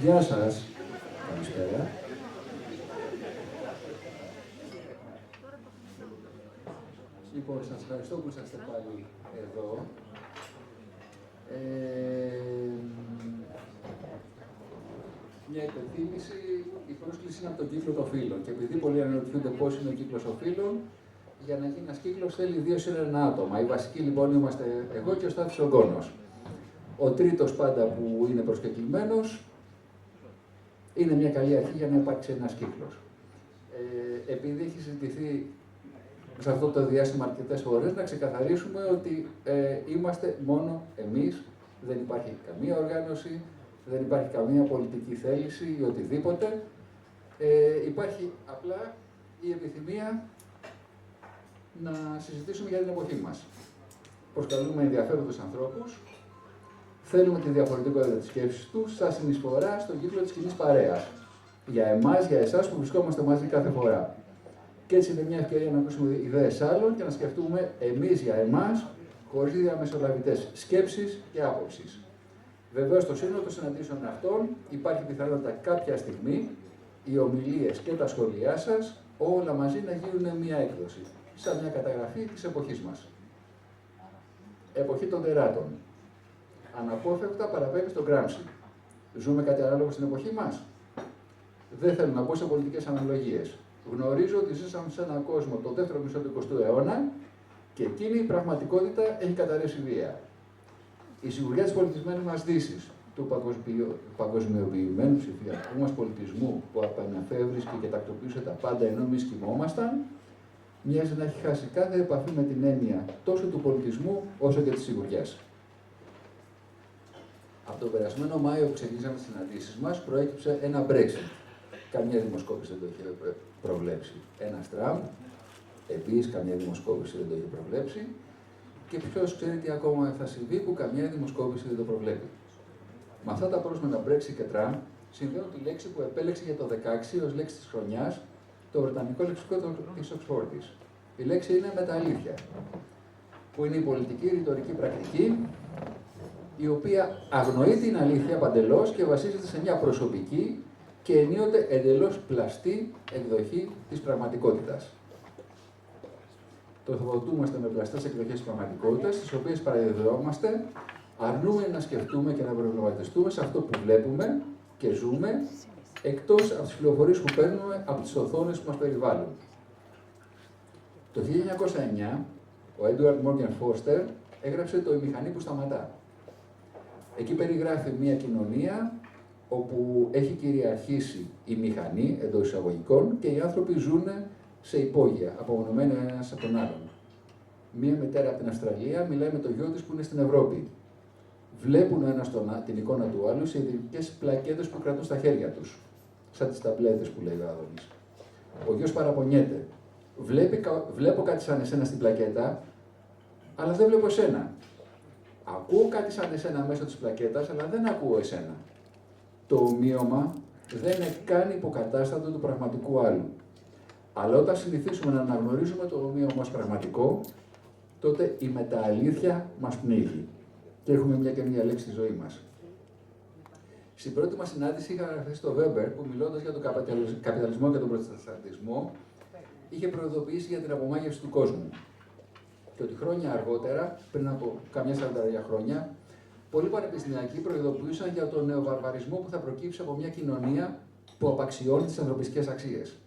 Γεια σας. Καλησπέρα. Λοιπόν, σας ευχαριστώ που είσαστε πάλι εδώ. Μια υπενθύμηση, η πρόσκληση είναι από τον κύκλο των φύλων. Και επειδή πολλοί αναρωτιούνται πώς είναι ο κύκλος των φύλων, για να γίνει ένας κύκλος θέλει 2 συν 1 άτομα. Οι βασικοί λοιπόν είμαστε εγώ και ο Στάθης Ογκόνος. Ο τρίτος πάντα που είναι προσκεκλημένος είναι μια καλή αρχή για να υπάρξει ένας κύκλος. Επειδή έχει συζητηθεί σε αυτό το διάστημα αρκετές φορές, να ξεκαθαρίσουμε ότι είμαστε μόνο εμείς, δεν υπάρχει καμία οργάνωση, δεν υπάρχει καμία πολιτική θέληση ή οτιδήποτε. Υπάρχει απλά η επιθυμία να συζητήσουμε για την εποχή μας. Προσκαλούμε ενδιαφέροντες ανθρώπους, θέλουμε τη διαφορετικότητα της σκέψης τους σαν συνεισφορά στον κύκλο της κοινής παρέας. Για εμάς, για εσάς που βρισκόμαστε μαζί κάθε φορά. Και έτσι είναι μια ευκαιρία να ακούσουμε ιδέες άλλων και να σκεφτούμε εμείς για εμάς, χωρίς διαμεσολαβητές σκέψης και άποψης. Βεβαίως, στο σύνολο των συναντήσεων αυτών υπάρχει πιθανότητα κάποια στιγμή οι ομιλίες και τα σχόλιά σας όλα μαζί να γίνουν μια έκδοση, σαν μια καταγραφή της εποχής μας. Εποχή των τεράτων. Αναπόφευκτα παραπέμπει στον Γκράμψι. Ζούμε κάτι ανάλογο στην εποχή μας? Δεν θέλω να πω σε πολιτικές αναλογίες. Γνωρίζω ότι ζήσαμε σε έναν κόσμο το δεύτερο μισό του 20ου αιώνα και εκείνη η πραγματικότητα έχει καταρρεύσει βία. Η σιγουριά της πολιτισμένης μας δύσης, του παγκοσμιοποιημένου ψηφιακού μας πολιτισμού που απαναφεύρισκε και τακτοποιούσε τα πάντα ενώ εμείς κοιμόμασταν, μοιάζει να έχει χάσει κάθε επαφή με την έννοια τόσο του πολιτισμού όσο και της σιγουριάς. Από τον περασμένο Μάιο που ξεκινήσαμε τις συναντήσεις μας, προέκυψε ένα Brexit. Καμία δημοσκόπηση δεν το είχε προβλέψει. Ένα Τραμπ, επίσης καμία δημοσκόπηση δεν το είχε προβλέψει. Και ποιος ξέρει τι ακόμα θα συμβεί που καμία δημοσκόπηση δεν το προβλέπει. Με αυτά τα πρόσφατα Brexit και Τραμπ συνδέουν τη λέξη που επέλεξε για το 16 ως λέξη της χρονιάς το βρετανικό λεξικό της Οξφόρδης. Η λέξη είναι μεταλήθεια, που είναι η πολιτική ρητορική πρακτική, η οποία αγνοεί την αλήθεια παντελώς και βασίζεται σε μια προσωπική και ενίοτε εντελώς πλαστή εκδοχή της πραγματικότητας. Τροφοδοτούμαστε με πλαστές εκδοχές της πραγματικότητας, τις οποίες παραδεδόμαστε, αρνούμε να σκεφτούμε και να προβληματιστούμε σε αυτό που βλέπουμε και ζούμε, εκτός από τις πληροφορίες που παίρνουμε από τις οθόνες που μας περιβάλλουν. Το 1909, ο Έντουαρντ Μόργεν Φώστερ έγραψε το «Η μηχανή που σταματά». Εκεί περιγράφει μια κοινωνία όπου έχει κυριαρχήσει η μηχανή, εντός εισαγωγικών, και οι άνθρωποι ζουν σε υπόγεια, απομονωμένοι ο ένας από τον άλλον. Μία μητέρα από την Αυστραλία μιλάει με το γιο της που είναι στην Ευρώπη. Βλέπουν ο ένας την εικόνα του άλλου σε ειδικές πλακέτες που κρατούν στα χέρια τους. Σαν τις ταμπλέτες που λέει ο Άδωνης. Ο γιος παραπονιέται. Βλέπω κάτι σαν εσένα στην πλακέτα, αλλά δεν βλέπω εσένα. Ακούω κάτι σαν εσένα μέσω της πλακέτας, αλλά δεν ακούω εσένα. Το ομοίωμα δεν είναι καν υποκατάστατο του πραγματικού άλλου. Αλλά όταν συνηθίσουμε να αναγνωρίζουμε το ομοίωμα ως πραγματικό, τότε η μετααλήθεια μας πνίγει. Και έχουμε μια καινούργια λέξη στη ζωή μας. Στην πρώτη μας συνάντηση είχα αναφερθεί στο Βέμπερ, που μιλώντας για τον καπιταλισμό και τον προτεσταντισμό, είχε προειδοποιήσει για την απομάγευση του κόσμου. Και ότι χρόνια αργότερα, πριν από καμιά 40 χρόνια, πολλοί πανεπιστημιακοί προειδοποιούσαν για τον νεοβαρβαρισμό που θα προκύψει από μια κοινωνία που απαξιώνει τις ανθρωπιστικές αξίες.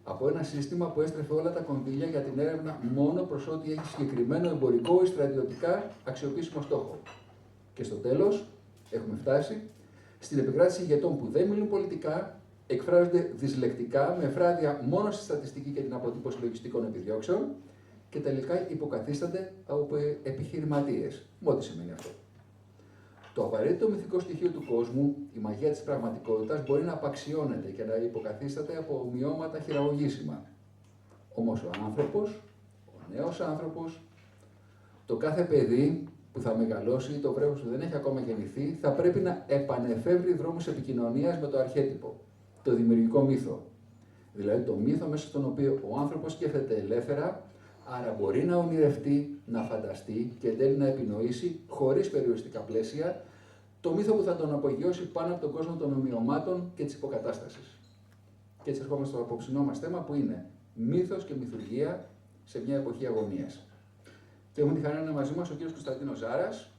Από ένα σύστημα που έστρεφε όλα τα κονδύλια για την έρευνα μόνο προς ό,τι έχει συγκεκριμένο εμπορικό ή στρατιωτικά αξιοποιήσιμο στόχο. Και στο τέλος, έχουμε φτάσει στην επικράτηση ηγετών που δεν μιλούν πολιτικά, εκφράζονται δυσλεκτικά με εφράδια μόνο στη στατιστική και την αποτύπωση λογιστικών επιδιώξεων και τελικά υποκαθίστανται από επιχειρηματίες. Με ό,τι σημαίνει αυτό. Το απαραίτητο μυθικό στοιχείο του κόσμου, η μαγεία της πραγματικότητας, μπορεί να απαξιώνεται και να υποκαθίσταται από ομοιώματα χειραγωγήσιμα. Όμως ο άνθρωπος, ο νέος άνθρωπος, το κάθε παιδί που θα μεγαλώσει ή το βρέφος που δεν έχει ακόμα γεννηθεί, θα πρέπει να επανεφεύρει δρόμους επικοινωνίας με το αρχέτυπο, το δημιουργικό μύθο. Δηλαδή το μύθο μέσα στον οποίο ο άνθρωπος σκέφτεται ελεύθερα, άρα μπορεί να ονειρευτεί, να φανταστεί και εν τέλει να επινοήσει, χωρίς περιοριστικά πλαίσια, το μύθο που θα τον απογειώσει πάνω από τον κόσμο των ομοιωμάτων και της υποκατάστασης. Και έτσι ερχόμαστε στο απόψινό μας θέμα που είναι μύθος και μυθουργία σε μια εποχή αγωνίας. Και έχουμε τη χαρά να είναι μαζί μας ο κ. Κωνσταντίνος Ζάρας,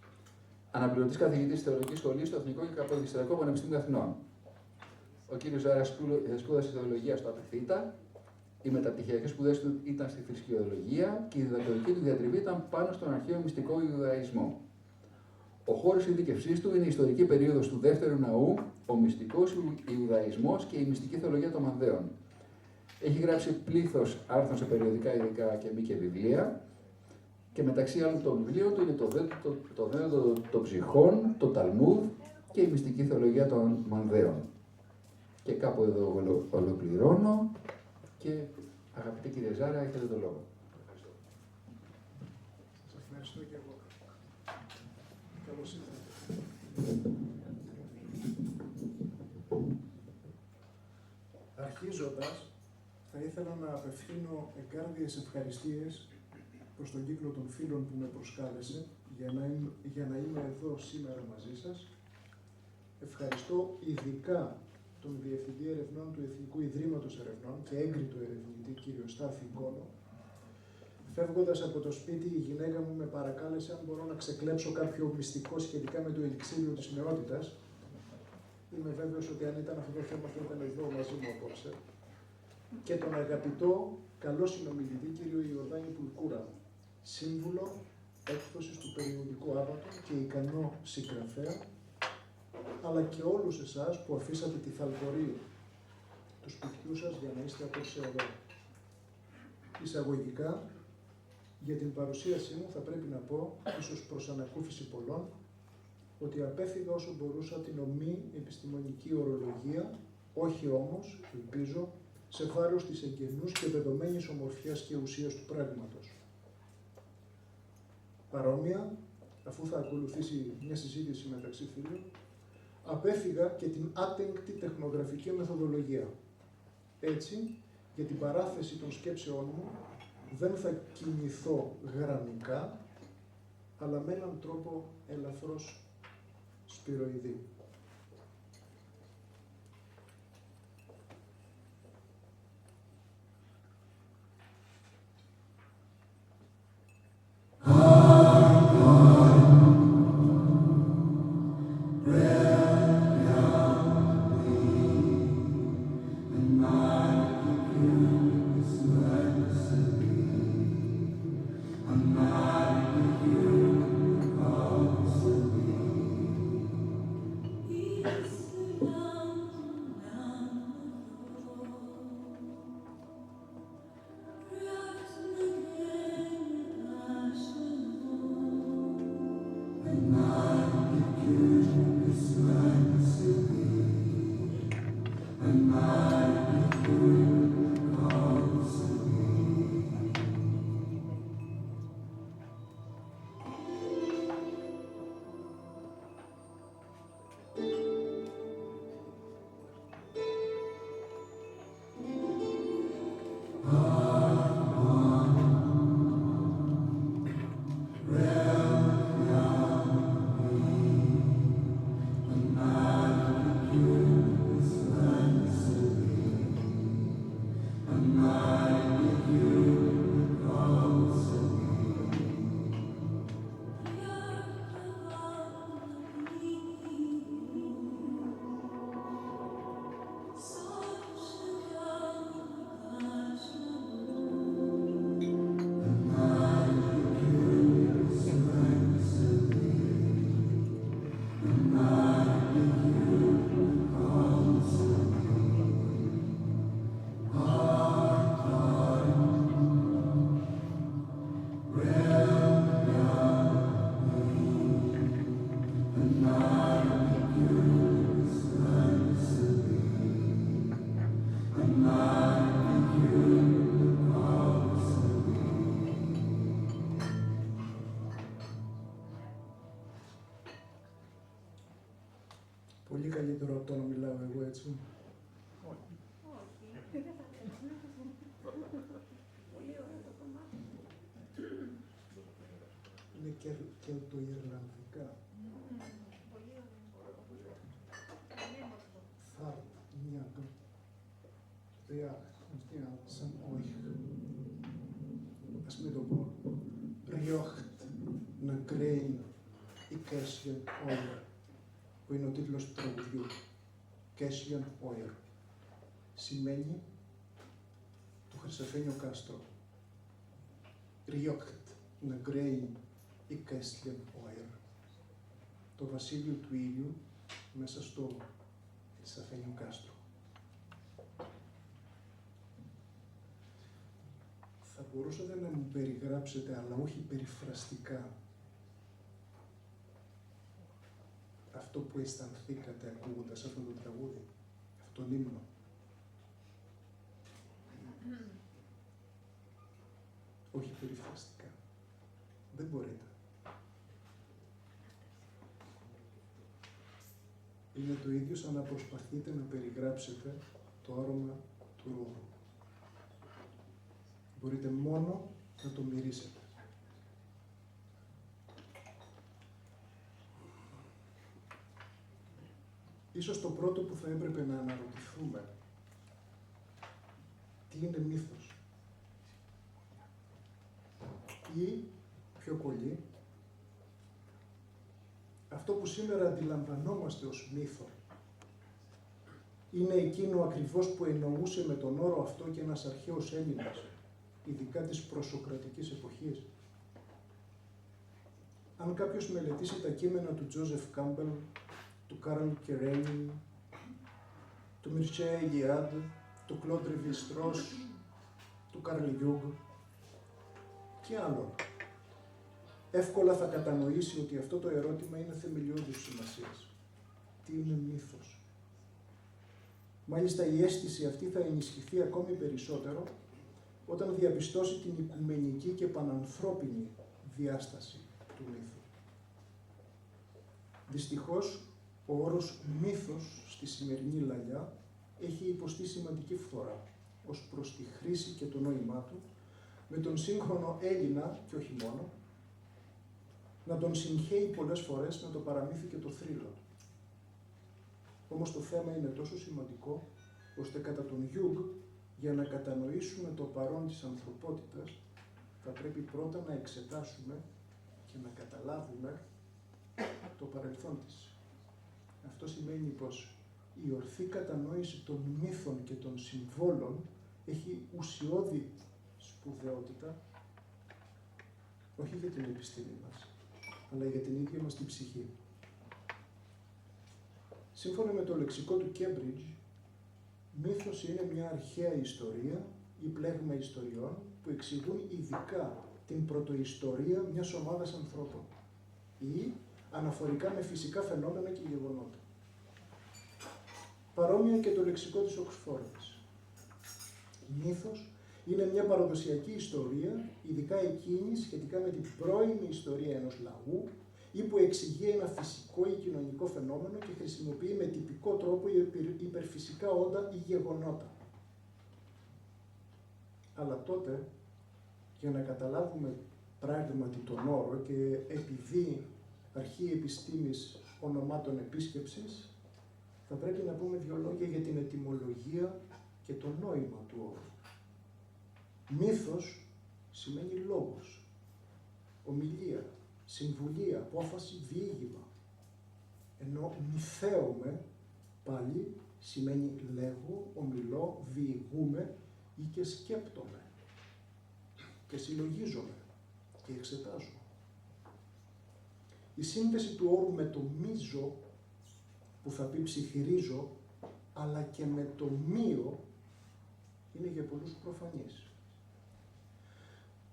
αναπληρωτής καθηγητής Θεολογικής Σχολής στο Εθνικό και Καποδιστριακό Πανεπιστήμιο Αθηνών. Ο κ. Ζάρας σπούδασε θεολογία στο ΑΠΕΘΙΤΑ. Οι μεταπτυχιακές σπουδές του ήταν στη θρησκειολογία και η διδακτορική του διατριβή ήταν πάνω στον αρχαίο μυστικό Ιουδαϊσμό. Ο χώρος ειδίκευσής του είναι η ιστορική περίοδος του Δεύτερου Ναού, ο μυστικός Ιουδαϊσμός και η μυστική θεολογία των Μανδαίων. Έχει γράψει πλήθος άρθρων σε περιοδικά ειδικά και μη και βιβλία. Και μεταξύ άλλων των βιβλίων του είναι το Δένδο των Ψυχών, το Ταλμούδ και η μυστική θεολογία των Μανδαίων. Και κάπου εδώ ολοκληρώνω και αγαπητέ κύριε Ζάρα, έχετε το λόγο. Ευχαριστώ. Σας ευχαριστώ και εγώ. Καλώς ήρθατε. Αρχίζοντας, θα ήθελα να απευθύνω εγκάρδιες ευχαριστίες προς τον κύκλο των φίλων που με προσκάλεσε για να είμαι εδώ σήμερα μαζί σας. Ευχαριστώ ειδικά τον Διευθυντή Ερευνών του Εθνικού Ιδρύματος Ερευνών και έγκριτο ερευνητή κύριο Στάθη Κόνο. Φεύγοντας από το σπίτι, η γυναίκα μου με παρακάλεσε αν μπορώ να ξεκλέψω κάποιο μυστικό σχετικά με το ελιξίριο της νεότητας. Είμαι βέβαιος ότι αν ήταν αυτό το θέμα θα ήταν εδώ μαζί μου απόψε. Και τον αγαπητό, καλό συνομιλητή κύριο Ιορδάνη Πουλκούρα, σύμβουλο έκδοσης του περιοδικού Άβατο και ικανό συγγραφέα, αλλά και όλους εσάς που αφήσατε τη θαλπορή του σπιτιού σας για να είστε απόψε εδώ. Εισαγωγικά, για την παρουσίασή μου θα πρέπει να πω, ίσως προς ανακούφιση πολλών, ότι απέφυγα όσο μπορούσα την ομή επιστημονική ορολογία, όχι όμως, ελπίζω, σε βάρος της εγγενούς και δεδομένης ομορφιάς και ουσίας του πράγματος. Παρόμοια, αφού θα ακολουθήσει μια συζήτηση μεταξύ φίλων, απέφυγα και την άτεγκτη τεχνογραφική μεθοδολογία. Έτσι, για την παράθεση των σκέψεών μου, δεν θα κινηθώ γραμμικά, αλλά με έναν τρόπο ελαφρώς σπυροειδή. Πολύ καλύτερο από το να μιλάω εγώ έτσι. Είναι και το Ιρλανδικά. Cassian Oyer, που είναι ο τίτλος του τραγουδιού. Cassian Oyer. Σημαίνει το Χρυσαφένιο κάστρο. Ριόκτ νεγκρέιν η Cassian Oyer. Το βασίλειο του ήλιου μέσα στο Χρυσαφένιο κάστρο. Θα μπορούσατε να μου περιγράψετε, αλλά όχι περιφραστικά, αυτό που αισθανθήκατε ακούγοντας αυτό το τραγούδι, αυτό τον ύμνο. Όχι περιφραστικά. Δεν μπορείτε. Είναι το ίδιο σαν να προσπαθείτε να περιγράψετε το άρωμα του ρόδου. Μπορείτε μόνο να το μυρίσετε. Ίσως το πρώτο που θα έπρεπε να αναρωτηθούμε, τι είναι μύθος? Ή, πιο πολύ, αυτό που σήμερα αντιλαμβανόμαστε ως μύθο, είναι εκείνο ακριβώς που εννοούσε με τον όρο αυτό και ένας αρχαίος Έλληνας, ειδικά της προσοκρατικής εποχής. Αν κάποιος μελετήσει τα κείμενα του Τζόζεφ Κάμπελ, του Καρλ Κερένιν, του Μιρτσέ Ελιάντ, του Κλοντ Λέβι-Στρός, του Καρλ Γιούγκ και άλλων, εύκολα θα κατανοήσει ότι αυτό το ερώτημα είναι θεμελιώδης σημασίας. Τι είναι μύθος? Μάλιστα η αίσθηση αυτή θα ενισχυθεί ακόμη περισσότερο όταν διαπιστώσει την οικουμενική και πανανθρώπινη διάσταση του μύθου. Δυστυχώς, ο όρος μύθος στη σημερινή λαλιά έχει υποστεί σημαντική φθορά ως προς τη χρήση και το νόημά του, με τον σύγχρονο Έλληνα, και όχι μόνο, να τον συγχαίει πολλές φορές με το παραμύθι και το θρύλο. Όμως το θέμα είναι τόσο σημαντικό, ώστε κατά τον Γιούγκ, για να κατανοήσουμε το παρόν της ανθρωπότητας, θα πρέπει πρώτα να εξετάσουμε και να καταλάβουμε το παρελθόν της. Αυτό σημαίνει πως η ορθή κατανόηση των μύθων και των συμβόλων έχει ουσιώδη σπουδαιότητα, όχι για την επιστήμη μας, αλλά για την ίδια μας την ψυχή. Σύμφωνα με το λεξικό του Cambridge, μύθος είναι μια αρχαία ιστορία ή πλέγμα ιστοριών που εξηγούν ειδικά την πρωτοϊστορία μιας ομάδας ανθρώπων ή αναφορικά με φυσικά φαινόμενα και γεγονότα. Παρόμοια και το λεξικό της Οξφόρδης. Μύθος είναι μια παραδοσιακή ιστορία, ειδικά εκείνη σχετικά με την πρώιμη ιστορία ενός λαού ή που εξηγεί ένα φυσικό ή κοινωνικό φαινόμενο και χρησιμοποιεί με τυπικό τρόπο υπερφυσικά όντα ή γεγονότα. Αλλά τότε, για να καταλάβουμε πράγματι τον όρο και επειδή αρχή επιστήμης ονομάτων επίσκεψης, θα πρέπει να πούμε δύο λόγια για την ετυμολογία και το νόημα του όρου. Μύθος σημαίνει λόγος, ομιλία, συμβουλία, απόφαση, διήγημα. Ενώ μυθέομαι πάλι σημαίνει λέγω, ομιλώ, διηγούμε ή και σκέπτομαι και συλλογίζομαι και εξετάζω. Η σύνδεση του όρου με το μίζω, που θα πει ψιθυρίζω, αλλά και με το μείο, είναι για πολλούς προφανής.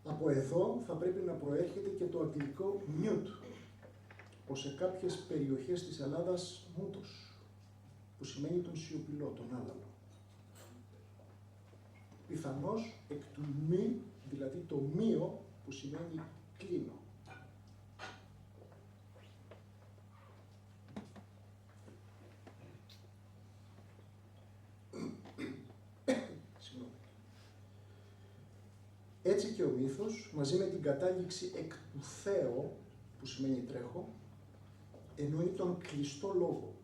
Από εδώ θα πρέπει να προέρχεται και το αγγλικό mute, που σε κάποιες περιοχές της Ελλάδας μούτος, που σημαίνει τον σιωπηλό, τον άλαλο. Πιθανώς εκ του μη, δηλαδή το μείο, που σημαίνει κλείνω. Έτσι και ο μύθος, μαζί με την κατάληξη εκ του Θεό, που σημαίνει τρέχω, εννοεί τον κλειστό λόγο,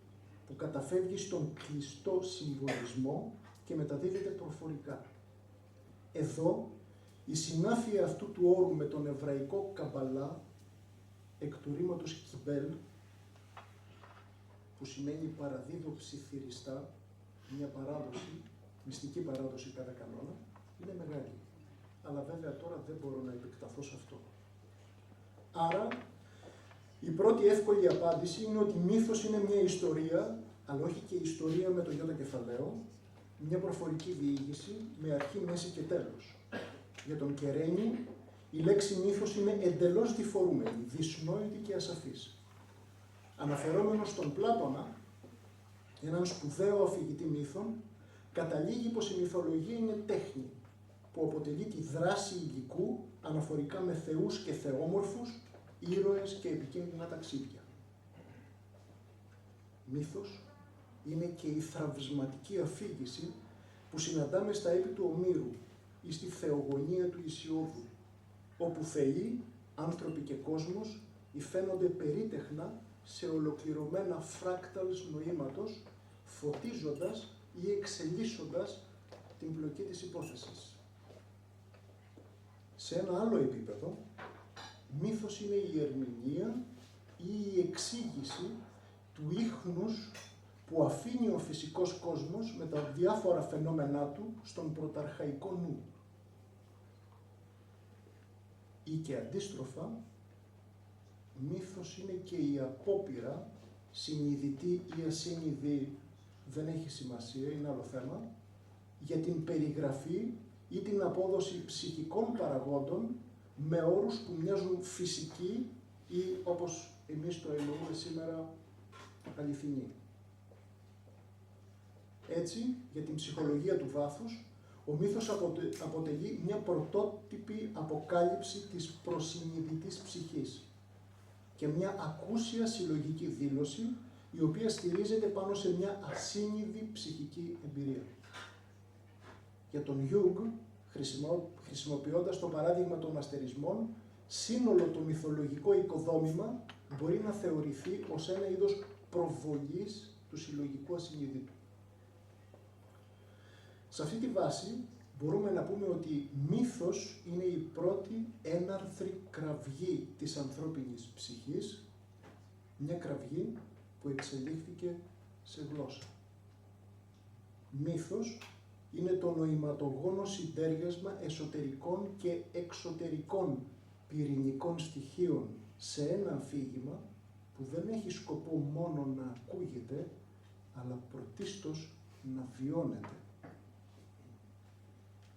που καταφεύγει στον κλειστό συμβολισμό και μεταδίδεται προφορικά. Εδώ, η συνάφεια αυτού του όρου με τον εβραϊκό καμπαλά, εκ του ρήματος κιμπέλ, που σημαίνει παραδίδω ψιθυριστά, μια παράδοση, μυστική παράδοση κατά κανόνα, είναι μεγάλη. Αλλά βέβαια τώρα δεν μπορώ να επεκταθώ σε αυτό. Άρα, η πρώτη εύκολη απάντηση είναι ότι μύθος είναι μια ιστορία, αλλά όχι και ιστορία με το ιώτα κεφαλαίο, μια προφορική διήγηση με αρχή, μέση και τέλος. Για τον Κεραίνη, η λέξη μύθος είναι εντελώς διφορούμενη, δυσνόητη και ασαφής. Αναφερόμενος στον Πλάτωνα, έναν σπουδαίο αφηγητή μύθων, καταλήγει πως η μυθολογία είναι τέχνη, που αποτελεί τη δράση υλικού αναφορικά με θεούς και θεόμορφους, ήρωες και επικίνδυνα ταξίδια. Μύθος είναι και η θραυσματική αφήγηση που συναντάμε στα έπι του Ομήρου ή στη θεογονία του Ησιώδου, όπου θεοί, άνθρωποι και κόσμος υφαίνονται περίτεχνα σε ολοκληρωμένα φράκταλς νοήματος, φωτίζοντας ή εξελίσσοντας την πλοκή της υπόθεσης. Σε ένα άλλο επίπεδο, μύθος είναι η ερμηνεία ή η εξήγηση του ίχνους που αφήνει ο φυσικός κόσμος με τα διάφορα φαινόμενά του στον πρωταρχαϊκό νου. Ή και αντίστροφα, μύθος είναι και η απόπειρα, συνειδητή ή ασύνειδη, δεν έχει σημασία, είναι άλλο θέμα, για την περιγραφή ή την απόδοση ψυχικών παραγόντων με όρους που μοιάζουν φυσικοί ή, όπως εμείς το εννοούμε σήμερα, αληθινοί. Έτσι, για την ψυχολογία του βάθους, ο μύθος αποτελεί μια πρωτότυπη αποκάλυψη της προσυνειδητής ψυχής και μια ακούσια συλλογική δήλωση, η οποία στηρίζεται πάνω σε μια ασύνειδη ψυχική εμπειρία. Για τον Γιούγκ, χρησιμοποιώντας το παράδειγμα των αστερισμών, σύνολο το μυθολογικό οικοδόμημα μπορεί να θεωρηθεί ως ένα είδος προβολής του συλλογικού ασυνείδητου. Σε αυτή τη βάση μπορούμε να πούμε ότι μύθος είναι η πρώτη έναρθρη κραυγή της ανθρώπινης ψυχής, μια κραυγή που εξελίχθηκε σε γλώσσα. Μύθος είναι το νοηματογόνο συντέργιασμα εσωτερικών και εξωτερικών πυρηνικών στοιχείων σε ένα αφήγημα που δεν έχει σκοπό μόνο να ακούγεται, αλλά πρωτίστως να βιώνεται.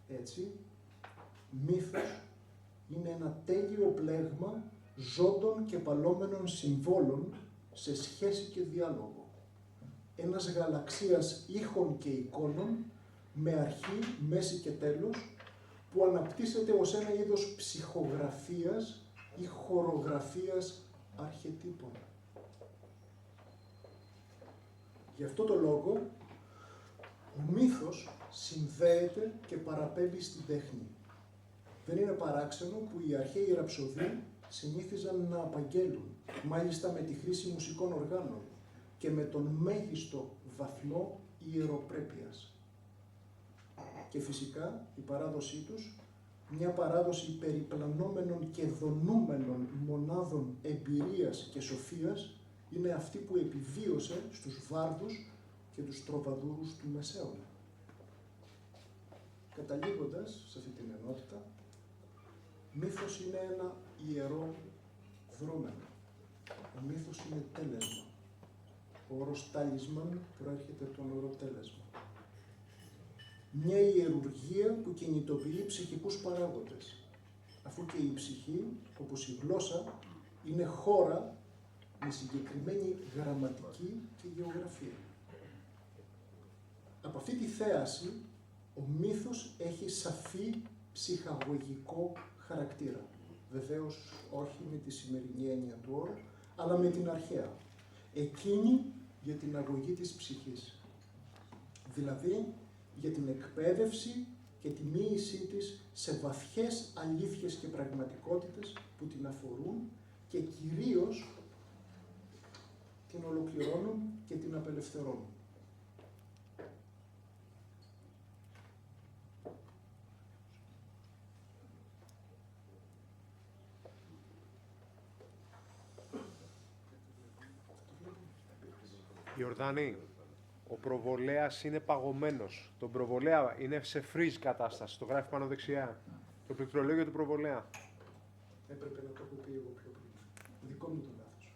Έτσι, μύθος είναι ένα τέλειο πλέγμα ζώντων και παλόμενων συμβόλων σε σχέση και διάλογο. Ένας γαλαξίας ήχων και εικόνων με αρχή, μέση και τέλος, που αναπτύσσεται ως ένα είδος ψυχογραφίας ή χορογραφίας αρχετύπων. Γι' αυτό το λόγο, ο μύθος συνδέεται και παραπέμπει στην τέχνη. Δεν είναι παράξενο που οι αρχαίοι ραψοδοί συνήθιζαν να απαγγέλουν, μάλιστα με τη χρήση μουσικών οργάνων και με τον μέγιστο βαθμό ιεροπρέπειας. Και φυσικά η παράδοσή τους, μια παράδοση περιπλανόμενων και δονούμενων μονάδων εμπειρίας και σοφίας, είναι αυτή που επιβίωσε στους βάρδους και τους τροπαδούρους του Μεσαίωνα. Καταλήγοντας σε αυτή την ενότητα, μύθος είναι ένα ιερό δρόμενο. Ο μύθος είναι τέλεσμα. Ο όρος τάλισμαν προέρχεται από τον όρο τέλεσμα. Μια ιερουργία που κινητοποιεί ψυχικούς παράγοντες, αφού και η ψυχή, όπως η γλώσσα, είναι χώρα με συγκεκριμένη γραμματική και γεωγραφία. Από αυτή τη θέαση, ο μύθος έχει σαφή ψυχαγωγικό χαρακτήρα. Βεβαίως όχι με τη σημερινή έννοια του όρου, αλλά με την αρχαία. Εκείνη για την αγωγή της ψυχής. Δηλαδή, για την εκπαίδευση και τη μοίησή της σε βαθιές αλήθειες και πραγματικότητες που την αφορούν και κυρίως την ολοκληρώνουν και την απελευθερώνουν. Ιορδάνη, ο προβολέας είναι παγωμένος. Τον προβολέα είναι σε freeze κατάσταση. Το γράφει πάνω δεξιά. Το πληκτρολόγιο του προβολέα. Έπρεπε να το έχω πει εγώ πιο πριν. Δικό μου το λάθος.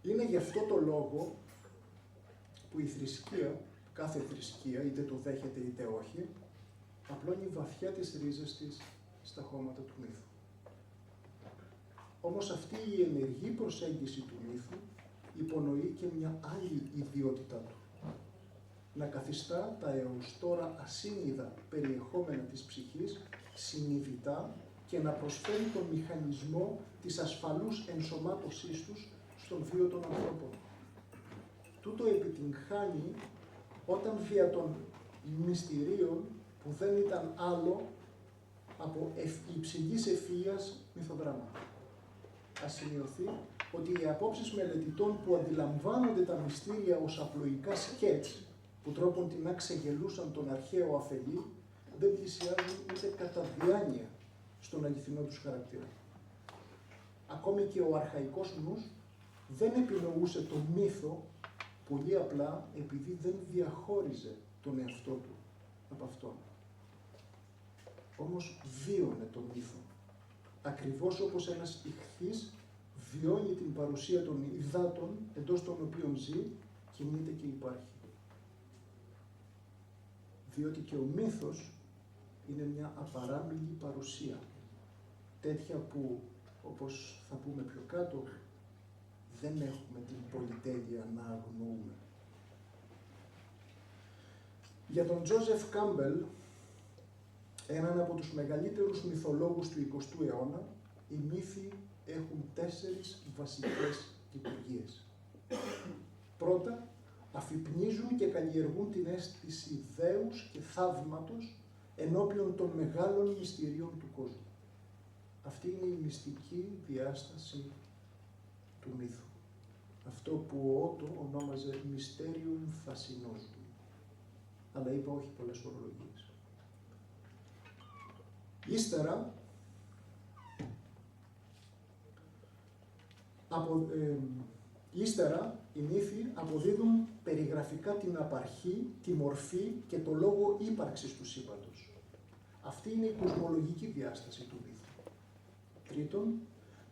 Είναι γι' αυτό το λόγο που η θρησκεία, κάθε θρησκεία, είτε το δέχεται είτε όχι, απλώνει βαθιά τις ρίζες της στα χώματα του μύθου. Όμως αυτή η ενεργή προσέγγιση του μύθου υπονοεί και μια άλλη ιδιότητά του. Να καθιστά τα έως τώρα ασύνειδα περιεχόμενα της ψυχής συνειδητά και να προσφέρει τον μηχανισμό της ασφαλούς ενσωμάτωσής τους στον βίο των ανθρώπων. Τούτο επιτυγχάνει όταν δια των μυστηρίων που δεν ήταν άλλο από υψηλής ευφυΐας μυθοδράμα. Ας σημειωθεί ότι οι απόψεις μελετητών που αντιλαμβάνονται τα μυστήρια ως απλοϊκά σκέτς που τρόπον να ξεγελούσαν τον αρχαίο αφελή, δεν πλησιάζουν ούτε κατά διάνοια στον αληθινό τους χαρακτήρα. Ακόμη και ο αρχαϊκός νους δεν επινοούσε τον μύθο πολύ απλά επειδή δεν διαχώριζε τον εαυτό του από αυτόν. Όμως βίωνε τον μύθο, ακριβώς όπως ένας ιχθύς βιώνει την παρουσία των υδάτων εντός των οποίων ζει, κινείται και υπάρχει. Διότι και ο μύθος είναι μια απαράμιλη παρουσία, τέτοια που, όπως θα πούμε πιο κάτω, δεν έχουμε την πολυτέλεια να αγνοούμε. Για τον Τζόζεφ Κάμπελ, έναν από τους μεγαλύτερους μυθολόγους του 20ου αιώνα, οι μύθοι έχουν 4 βασικές λειτουργίες. Πρώτα, αφυπνίζουν και καλλιεργούν την αίσθηση δέους και θαύματος ενώπιον των μεγάλων μυστηρίων του κόσμου. Αυτή είναι η μυστική διάσταση του μύθου. Αυτό που ο Ότο ονόμαζε Mysterium Fascinosum. Αλλά είπα όχι πολλές ορολογίες. Ύστερα, οι μύθοι αποδίδουν περιγραφικά την απαρχή, τη μορφή και το λόγο ύπαρξης του σύμπαντος. Αυτή είναι η κοσμολογική διάσταση του μύθου. Τρίτον,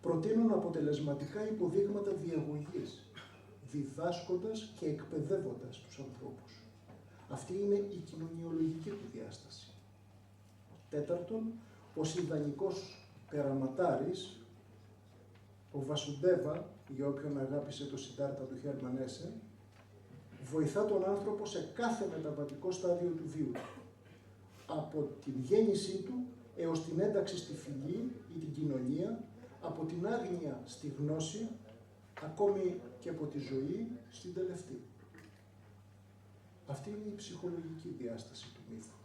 προτείνουν αποτελεσματικά υποδείγματα διαγωγής, διδάσκοντας και εκπαιδεύοντας τους ανθρώπους. Αυτή είναι η κοινωνιολογική του διάσταση. Τέταρτον, ως ιδανικός περαματάρης, ο Βασουντέβα, για όποιον αγάπησε το Σιντάρτα του Χέρμαν Έσε, βοηθά τον άνθρωπο σε κάθε μεταβατικό στάδιο του βίου του. Από την γέννησή του έως την ένταξη στη φυλή ή την κοινωνία, από την άγνοια στη γνώση, ακόμη και από τη ζωή στην τελευταία. Αυτή είναι η ψυχολογική διάσταση του μύθου.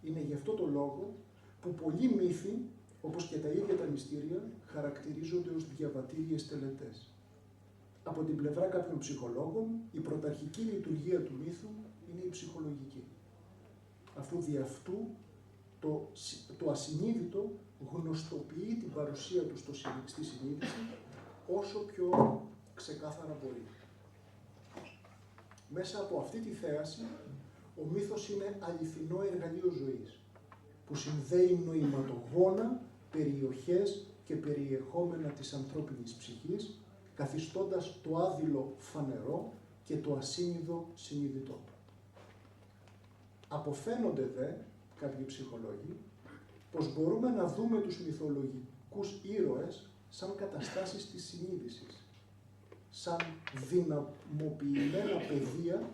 Είναι γι' αυτό το λόγο που πολλοί μύθοι, όπως και τα ίδια τα μυστήρια, χαρακτηρίζονται ως διαβατήριες τελετές. Από την πλευρά κάποιων ψυχολόγων, η πρωταρχική λειτουργία του μύθου είναι η ψυχολογική. Αφού δι' αυτού το ασυνείδητο γνωστοποιεί την παρουσία του στη συνείδηση όσο πιο ξεκάθαρα μπορεί. Μέσα από αυτή τη θέαση, ο μύθος είναι αληθινό εργαλείο ζωής, που συνδέει νοηματογόνα, περιοχές και περιεχόμενα της ανθρώπινης ψυχής, καθιστώντας το άδειλο φανερό και το ασύνειδο συνειδητό. Αποφαίνονται δε, κάποιοι ψυχολόγοι, πως μπορούμε να δούμε τους μυθολογικούς ήρωες σαν καταστάσεις της συνείδησης, σαν δυναμοποιημένα πεδία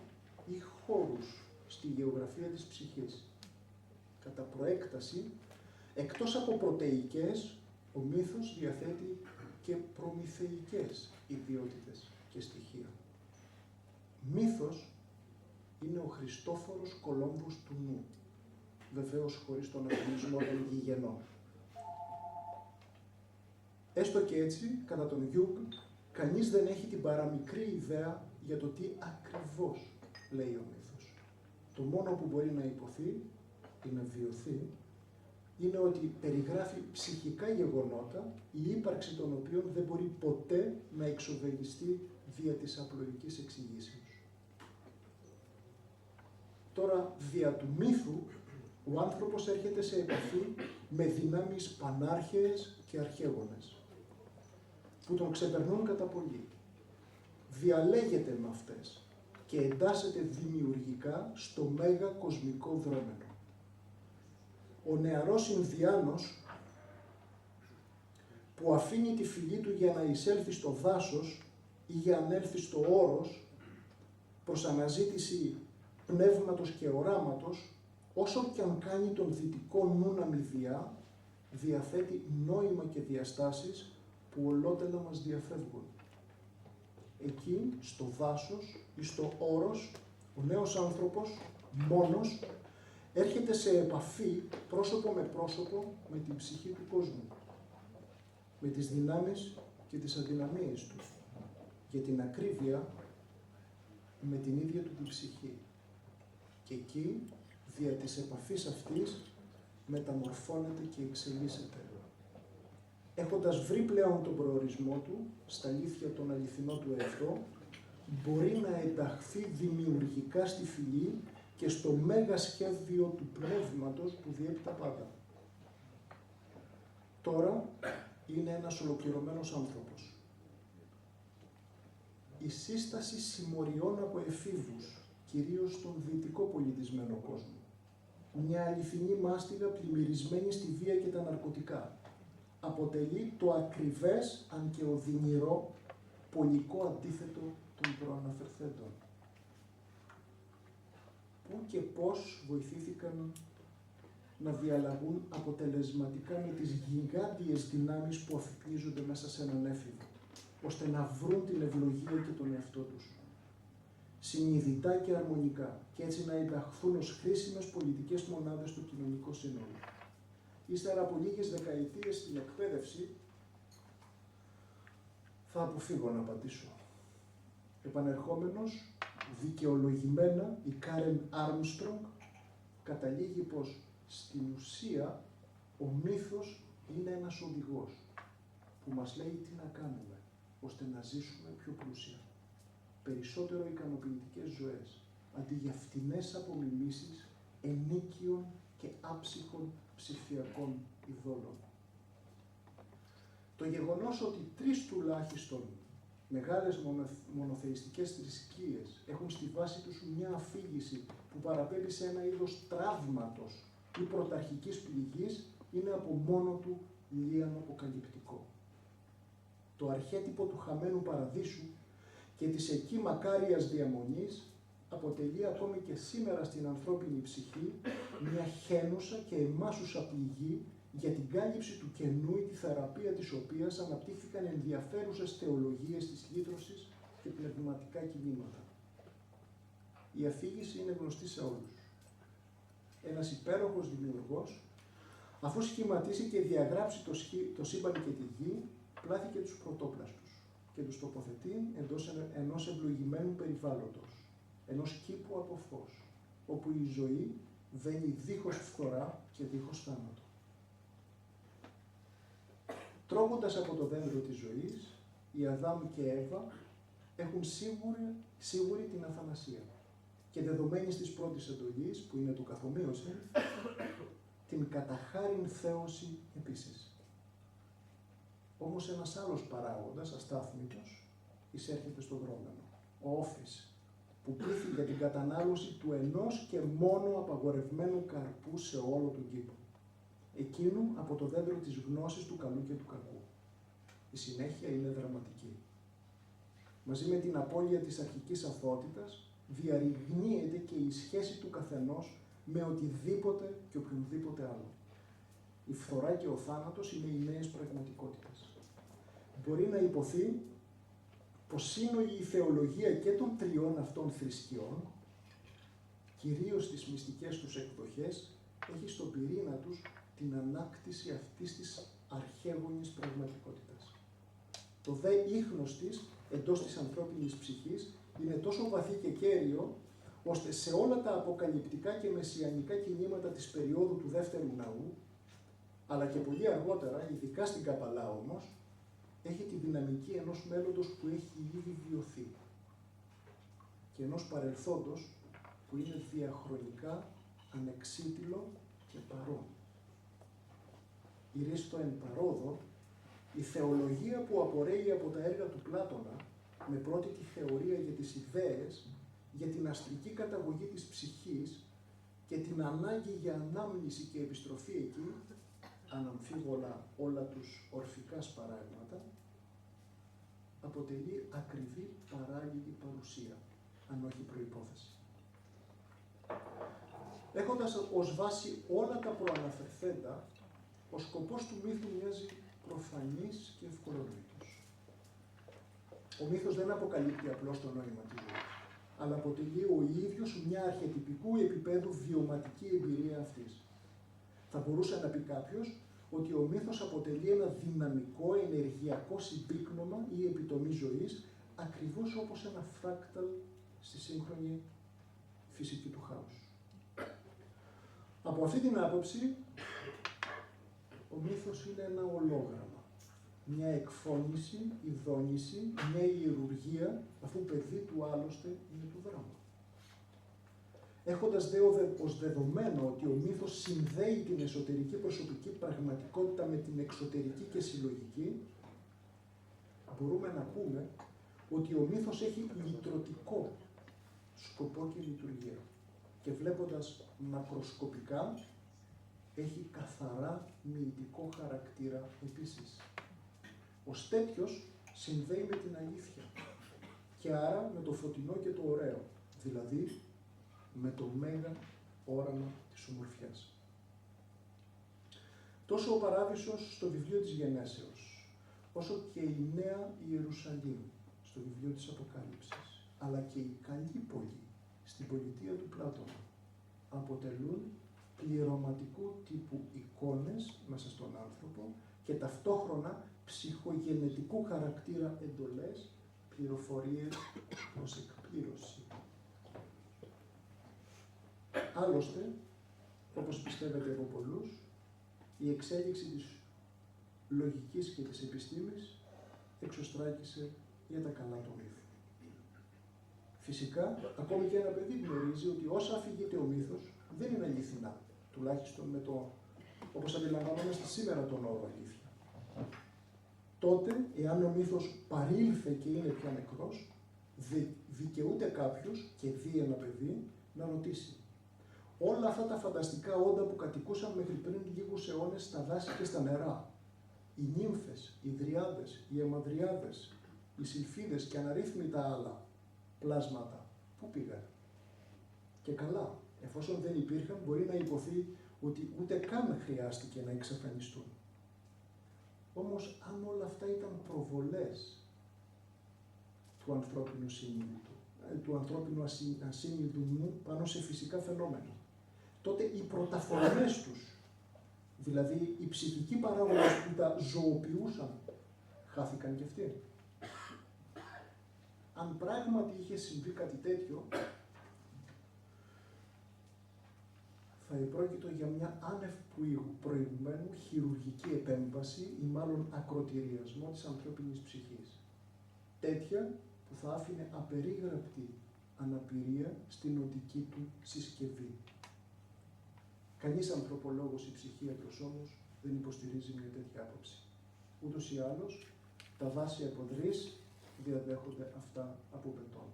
ή χώρους στη γεωγραφία της ψυχής. Κατά προέκταση, εκτός από πρωτεϊκές, ο μύθος διαθέτει και προμηθεϊκές ιδιότητες και στοιχεία. Μύθος είναι ο Χριστόφορος Κολόμβος του νου, βεβαίως χωρίς τον αγωνισμό των γηγενών. Έστω και έτσι, κατά τον Γιούγκ, κανείς δεν έχει την παραμικρή ιδέα για το τι ακριβώς λέει ο μύθος. Το μόνο που μπορεί να υποθεί ή να βιωθεί είναι ότι περιγράφει ψυχικά γεγονότα, η ύπαρξη των οποίων δεν μπορεί ποτέ να εξοβελιστεί δια της απλοϊκής εξηγήσεως. Τώρα, δια του μύθου, ο άνθρωπος έρχεται σε επαφή με δυνάμεις πανάρχαιες και αρχαίγονες, που τον ξεπερνούν κατά πολύ. Διαλέγεται με αυτές και εντάσσεται δημιουργικά στο μέγα κοσμικό δρόμενο. Ο νεαρός Ινδιάνος που αφήνει τη φυλή του για να εισέλθει στο δάσος ή για να έλθει στο όρος προς αναζήτηση πνεύματος και οράματος, όσο και αν κάνει τον δυτικό νου να μηδιά, διαθέτει νόημα και διαστάσεις που ολότελα μας διαφεύγουν. Εκεί, στο δάσος ή στο όρος, ο νέος άνθρωπος, μόνος, έρχεται σε επαφή πρόσωπο με πρόσωπο με την ψυχή του κόσμου, με τις δυνάμεις και τις αδυναμίες του, για την ακρίβεια με την ίδια του την ψυχή. Και εκεί, δια της επαφής αυτής, μεταμορφώνεται και εξελίσσεται. Έχοντας βρει πλέον τον προορισμό του, στα αλήθεια τον αληθινό του εαυτό, μπορεί να ενταχθεί δημιουργικά στη φυλή και στο μέγα σχέδιο του πνεύματος που διέπει τα πάντα. Τώρα είναι ένας ολοκληρωμένος άνθρωπος. Η σύσταση συμμοριών από εφήβους, κυρίως στον δυτικό πολιτισμένο κόσμο. Μια αληθινή μάστιγα πλημμυρισμένη στη βία και τα ναρκωτικά. Αποτελεί το ακριβές, αν και οδυνηρό, πολικό αντίθετο των προαναφερθέντων. Πού και πώς βοηθήθηκαν να διαλλαγούν αποτελεσματικά με τις γιγάντιες δυνάμεις που αφυπνίζονται μέσα σε έναν έφηβο, ώστε να βρουν την ευλογία και τον εαυτό τους. Συνειδητά και αρμονικά, και έτσι να ενταχθούν ως χρήσιμες πολιτικές μονάδες στο κοινωνικό σύνολο. Ύστερα από λίγες δεκαετίες στην εκπαίδευση, θα αποφύγω να απαντήσω. Επανερχόμενος, δικαιολογημένα, η Κάρεν Άρμστρονγκ καταλήγει πως στην ουσία ο μύθος είναι ένας οδηγός που μας λέει τι να κάνουμε ώστε να ζήσουμε πιο πλούσια, περισσότερο ικανοποιητικές ζωές, αντί για φτηνές απομιμήσεις ενίκιων και άψυχων ψηφιακών ειδόλων. Το γεγονός ότι 3 τουλάχιστον μεγάλες μονοθεϊστικές θρησκείες έχουν στη βάση τους μια αφήγηση που παραπέμπει σε ένα είδος τραύματος ή πρωταρχικής πληγής είναι από μόνο του λίαν αποκαλυπτικό. Το αρχέτυπο του χαμένου παραδείσου και της εκεί μακάριας διαμονής αποτελεί ακόμη και σήμερα στην ανθρώπινη ψυχή μια χένουσα και εμάσουσα πληγή για την κάλυψη του κενού ή τη θεραπεία της οποίας αναπτύχθηκαν ενδιαφέρουσες θεολογίες της λύτρωσης και πνευματικά κινήματα. Η αφήγηση είναι γνωστή σε όλους. Ένας υπέροχος δημιουργός, αφού σχηματίσει και διαγράψει το σύμπαν και τη γη, πλάθηκε τους πρωτόπλαστους και τους τοποθετεί εντός ενός ευλογημένου περιβάλλοντος, ενός κήπου από φως, όπου η ζωή βαίνει δίχως φθορά και δίχως θάνατο. Τρώγοντας από το δέντρο της ζωής, οι Αδάμ και Εύα έχουν σίγουρη την αθανασία και δεδομένης της πρώτης εντολής, που είναι το καθομοίωση, την καταχάριν θέωση επίσης. Όμως ένας άλλος παράγοντας, αστάθμητος, εισέρχεται στο δρόμενο, ο Όφης, που πείθει για την κατανάλωση του ενός και μόνο απαγορευμένου καρπού σε όλο τον κήπο. Εκείνου από το δέντρο της γνώσης του καλού και του κακού. Η συνέχεια είναι δραματική. Μαζί με την απώλεια της αρχικής αθωότητας, διαρριγνύεται και η σχέση του καθενός με οτιδήποτε και οποιονδήποτε άλλο. Η φθορά και ο θάνατος είναι οι νέες πραγματικότητες. Μπορεί να υποθεί πως σύνολη η θεολογία και των 3 αυτών θρησκειών, κυρίως στις μυστικές τους εκδοχές, έχει στον πυρήνα τους την ανάκτηση αυτής της αρχαίγονης πραγματικότητας. Το δε ίχνος της, εντός της ανθρώπινης ψυχής, είναι τόσο βαθύ και κέριο, ώστε σε όλα τα αποκαλυπτικά και μεσιανικά κινήματα της περίοδου του δεύτερου ναού, Αλλά και πολύ αργότερα, ειδικά στην Καπαλά όμως, έχει τη δυναμική ενός μέλλοντος που έχει ήδη βιωθεί και ενός παρελθόντος που είναι διαχρονικά ανεξίτηλο και παρόν. Ηρίστο εν παρόδο, η θεολογία που απορρέει από τα έργα του Πλάτωνα, με πρώτη τη θεωρία για τις ιδέες, για την αστρική καταγωγή της ψυχής και την ανάγκη για ανάμνηση και επιστροφή εκεί, αναμφίβολα όλα τους ορφικά σπαράγματα, αποτελεί ακριβή παράλληλη παρουσία, αν όχι προϋπόθεση. Έχοντας ως βάση όλα τα προαναφερθέντα, ο σκοπός του μύθου μοιάζει προφανής και ευκολόγητος. Ο μύθος δεν αποκαλύπτει απλώς το νόημα της ζωής, αλλά αποτελεί ο ίδιος μια αρχετυπικού επίπεδου βιωματική εμπειρία αυτής. Θα μπορούσε να πει κάποιος ότι ο μύθος αποτελεί ένα δυναμικό, ενεργειακό συμπίκνωμα ή επιτομή ζωής, ακριβώς όπως ένα φράκταλ στη σύγχρονη φυσική του χάους. Από αυτή την άποψη, ο μύθος είναι ένα ολόγραμμα, μια εκφώνηση, ειδώνηση, μια ιερουργία, αφού παιδί του άλλωστε είναι του δράμα. Έχοντας δε ως δεδομένο ότι ο μύθος συνδέει την εσωτερική προσωπική πραγματικότητα με την εξωτερική και συλλογική, μπορούμε να πούμε ότι ο μύθος έχει λυτρωτικό σκοπό και λειτουργία και βλέποντας μακροσκοπικά έχει καθαρά μυητικό χαρακτήρα επίσης. Ως τέτοιος συνδέει με την αλήθεια και άρα με το φωτεινό και το ωραίο, δηλαδή με το μέγα όραμα της ομορφιάς. Τόσο ο Παράδεισος στο βιβλίο της Γενέσεως, όσο και η Νέα Ιερουσαλήμ στο βιβλίο της Αποκάλυψης, αλλά και η Καλή Πόλη στην πολιτεία του Πλάτωνα, αποτελούν πληρωματικού τύπου εικόνες μέσα στον άνθρωπο και ταυτόχρονα ψυχογενετικού χαρακτήρα εντολές, πληροφορίες προς εκπλήρωση. Άλλωστε, όπως πιστεύετε από πολλούς, η εξέλιξη της λογικής και της επιστήμης εξωστράκησε για τα καλά του μύθου. Φυσικά, ακόμη και ένα παιδί γνωρίζει ότι όσα αφηγείται ο μύθος δεν είναι αληθινά, τουλάχιστον με το, όπως αντιλαμβανόμαστε σήμερα τον όρο αλήθεια. Τότε, εάν ο μύθος παρήλθε και είναι πια νεκρός, δικαιούται κάποιος και δει ένα παιδί να ρωτήσει: όλα αυτά τα φανταστικά όντα που κατοικούσαν μέχρι πριν λίγους αιώνες στα δάση και στα νερά, οι νύμφες, οι δριάδες, οι αιμαδριάδες, οι σιλφίδες και αναρρύθμιτα άλλα πλάσματα, πού πήγαν? Και καλά, εφόσον δεν υπήρχαν, μπορεί να υποθεί ότι ούτε καν χρειάστηκε να εξαφανιστούν. Όμως, αν όλα αυτά ήταν προβολές του ανθρώπινου συνείδητου, του ανθρώπινου ασύνειδητου νου πάνω σε φυσικά φαινόμενα, τότε οι πρωταφορμές τους, δηλαδή οι ψυχικοί παράγοντες που τα ζωοποιούσαν, χάθηκαν κι αυτοί. Αν πράγματι είχε συμβεί κάτι τέτοιο, θα επρόκειτο για μια άνευ προηγουμένου χειρουργική επέμβαση ή μάλλον ακροτηριασμό της ανθρώπινης ψυχής. Τέτοια που θα άφηνε απερίγραπτη αναπηρία στην οντική του συσκευή. Κανείς ανθρωπολόγος ή ψυχίατρος όμως δεν υποστηρίζει μια τέτοια άποψη. Ούτως ή άλλως, τα δάση αποδρείς διαδέχονται αυτά από πετών.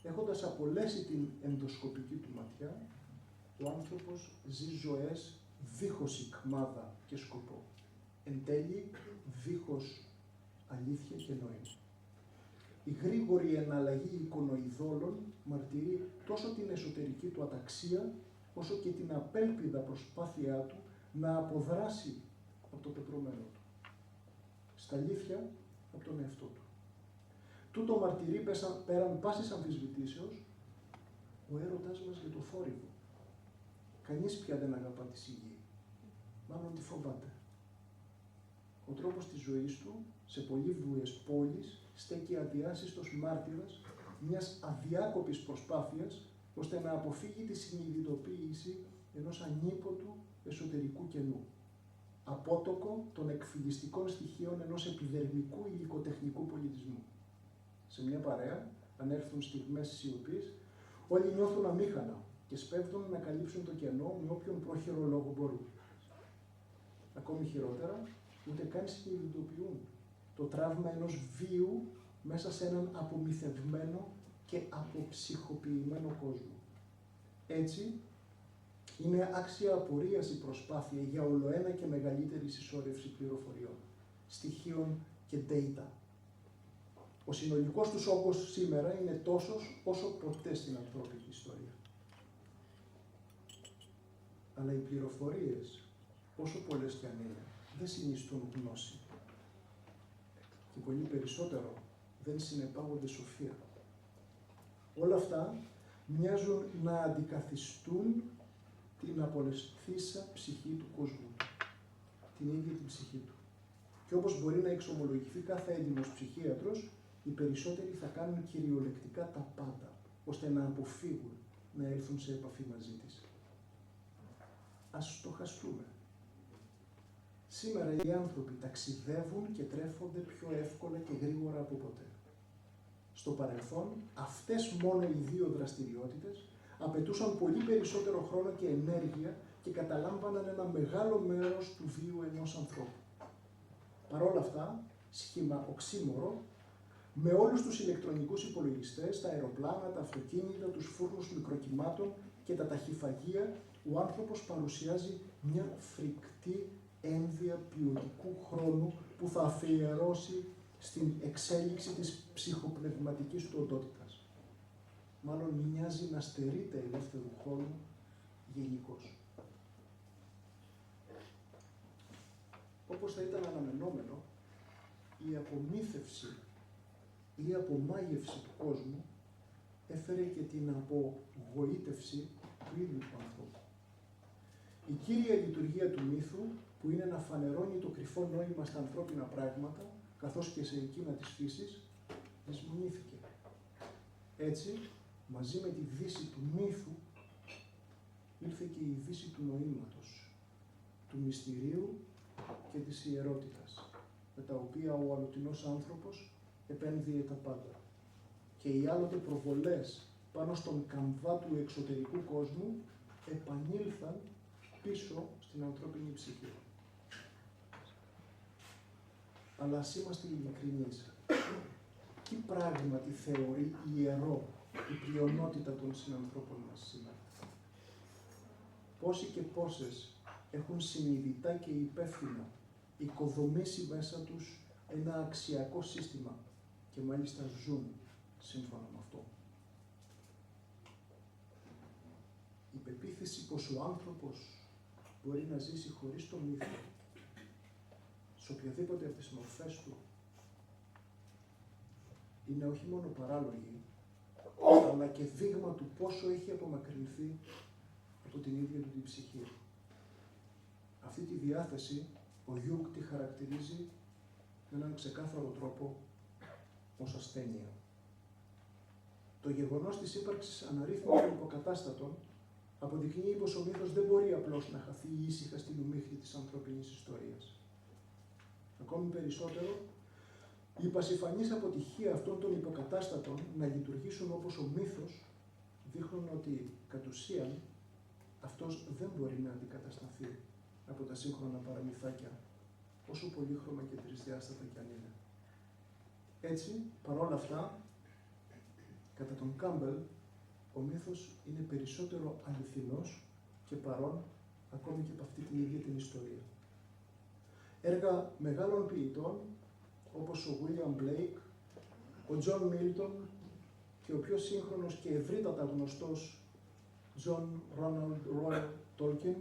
Έχοντας απολέσει την ενδοσκοπική του ματιά, ο άνθρωπος ζει ζωές δίχως ικμάδα και σκοπό. Εν τέλει, δίχως αλήθεια και νόημα. Η γρήγορη εναλλαγή εικονοειδόλων μαρτυρεί τόσο την εσωτερική του αταξία, όσο και την απέλπιδα προσπάθειά του να αποδράσει από το πεπρωμένο του. Στα αλήθεια, από τον εαυτό του. Τούτο μαρτυρεί πέραν πάσης αμφισβητήσεως ο έρωτάς μας για το θόρυβο. Κανείς πια δεν αγαπά τη σιγή, μάλλον τη φοβάται. Ο τρόπος της ζωής του, σε πολύβουες πόλεις, στέκει αδιάσυστος μάρτυρας μιας αδιάκοπης προσπάθειας, ώστε να αποφύγει τη συνειδητοποίηση ενός ανίποτου εσωτερικού κενού. απότοκο των εκφυλιστικών στοιχείων ενός επιδερμικού υλικοτεχνικού πολιτισμού. Σε μια παρέα, αν έρθουν στιγμές σιωπής, όλοι νιώθουν αμήχανα και σπέβδουν να καλύψουν το κενό με όποιον πρόχειρο λόγο μπορούν. Ακόμη χειρότερα, ούτε καν συνειδητοποιούν το τραύμα ενός βίου μέσα σε έναν απομυθευμένο και αποψυχοποιημένο κόσμο. Έτσι, είναι άξια απορίας η προσπάθεια για ολοένα και μεγαλύτερη συσσόρευση πληροφοριών, στοιχείων και data. Ο συνολικός τους όγκος σήμερα είναι τόσος όσο ποτέ στην ανθρώπινη ιστορία. Αλλά οι πληροφορίες, όσο πολλές κι αν είναι, δεν συνιστούν γνώση. Και πολύ περισσότερο δεν συνεπάγονται σοφία. Όλα αυτά μοιάζουν να αντικαθιστούν την απολεσθήσα ψυχή του κόσμου, την ίδια την ψυχή του. Και όπως μπορεί να εξομολογηθεί κάθε έντιμος ψυχίατρος, οι περισσότεροι θα κάνουν κυριολεκτικά τα πάντα, ώστε να αποφύγουν να έλθουν σε επαφή μαζί της. Ας στοχαστούμε. Σήμερα οι άνθρωποι ταξιδεύουν και τρέφονται πιο εύκολα και γρήγορα από ποτέ. Στο παρελθόν, αυτές μόνο οι δύο δραστηριότητες απαιτούσαν πολύ περισσότερο χρόνο και ενέργεια και καταλάμβαναν ένα μεγάλο μέρος του βίου ενός ανθρώπου. Παρ' όλα αυτά, σχήμα οξύμορο, με όλους τους ηλεκτρονικούς υπολογιστές, τα αεροπλάνα, τα αυτοκίνητα, τους φούρνους μικροκυμάτων και τα ταχυφαγεία, ο άνθρωπος παρουσιάζει μια φρικτή ένδυα ποιοτικού χρόνου που θα αφιερώσει στην εξέλιξη της ψυχοπνευματικής του οντότητας. Μάλλον μοιάζει να στερείται ελεύθερου χρόνου γενικώς. Όπως θα ήταν αναμενόμενο, η απομύθευση ή απομάγευση του κόσμου έφερε και την απογοήτευση του ίδιου του ανθρώπου. Η κύρια λειτουργία του μύθου, που είναι να φανερώνει το κρυφό νόημα στα ανθρώπινα πράγματα, καθώς και σε εκείνα της φύσης, δυσμονήθηκε. Έτσι, μαζί με τη δύση του μύθου, ήρθε και η δύση του νοήματος, του μυστηρίου και της ιερότητας, με τα οποία ο αλλοτινός άνθρωπος επένδυε τα πάντα. Και οι άλλοτε προβολές πάνω στον καμβά του εξωτερικού κόσμου επανήλθαν πίσω στην ανθρώπινη ψυχή. Αλλά ας είμαστε ειλικρινείς. Τι πράγματι θεωρεί ιερό η πλειονότητα των συνανθρώπων μας σήμερα? Πόσοι και πόσες έχουν συνειδητά και υπεύθυνα οικοδομήσει μέσα τους ένα αξιακό σύστημα και μάλιστα ζουν σύμφωνα με αυτό. Η πεποίθηση πως ο άνθρωπος μπορεί να ζήσει χωρίς το μύθο, σε οποιαδήποτε από τις μορφές του, είναι όχι μόνο παράλογη, αλλά και δείγμα του πόσο έχει απομακρυνθεί από την ίδια του την ψυχή. Αυτή τη διάθεση ο Γιούγκ τη χαρακτηρίζει με έναν ξεκάθαρο τρόπο ως ασθένεια. Το γεγονός της ύπαρξης αναρρύθμιτων υποκατάστατων αποδεικνύει πως ο μύθος δεν μπορεί απλώς να χαθεί ήσυχα στην ομίχλη της ανθρώπινης ιστορίας. Ακόμη περισσότερο, η πασιφανής αποτυχία αυτών των υποκατάστατων να λειτουργήσουν όπως ο μύθος δείχνουν ότι κατ' ουσίαν αυτός δεν μπορεί να αντικατασταθεί από τα σύγχρονα παραμυθάκια, όσο πολύχρωμα και τρισδιάστατα κι αν είναι. Έτσι, παρόλα αυτά, κατά τον Κάμπελ, ο μύθος είναι περισσότερο αληθινός και παρόν ακόμη και από αυτή την ίδια την ιστορία. Έργα μεγάλων ποιητών, όπως ο William Blake, ο John Milton και ο πιο σύγχρονος και ευρύτατα γνωστός John Ronald Reuel Tolkien,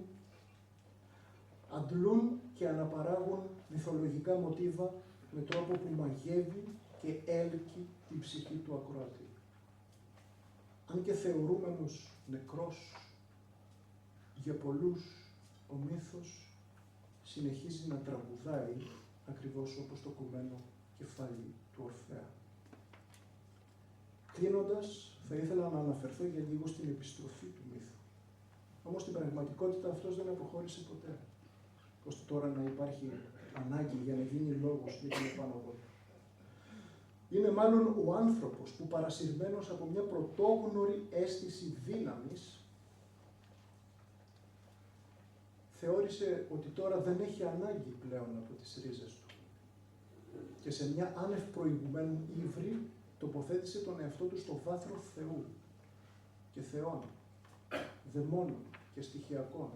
αντλούν και αναπαράγουν μυθολογικά μοτίβα με τρόπο που μαγεύει και έλκει την ψυχή του ακροατή. Αν και θεωρούμενος νεκρός, για πολλούς ο μύθος συνεχίζει να τραγουδάει ακριβώς όπως το κομμένο κεφάλι του Ορφέα. Κλείνοντας, θα ήθελα να αναφερθώ για λίγο στην επιστροφή του μύθου. Όμως στην πραγματικότητα αυτός δεν αποχώρησε ποτέ. ώστε τώρα να υπάρχει ανάγκη για να γίνει λόγος για την επανωδότητα. Είναι μάλλον ο άνθρωπος που παρασυρμένος από μια πρωτόγνωρη αίσθηση δύναμης θεώρησε ότι τώρα δεν έχει ανάγκη πλέον από τις ρίζες του και σε μια άνευ προηγουμένου ύβρη τοποθέτησε τον εαυτό του στο βάθρο Θεού και θεών, δαιμόνων και στοιχειακών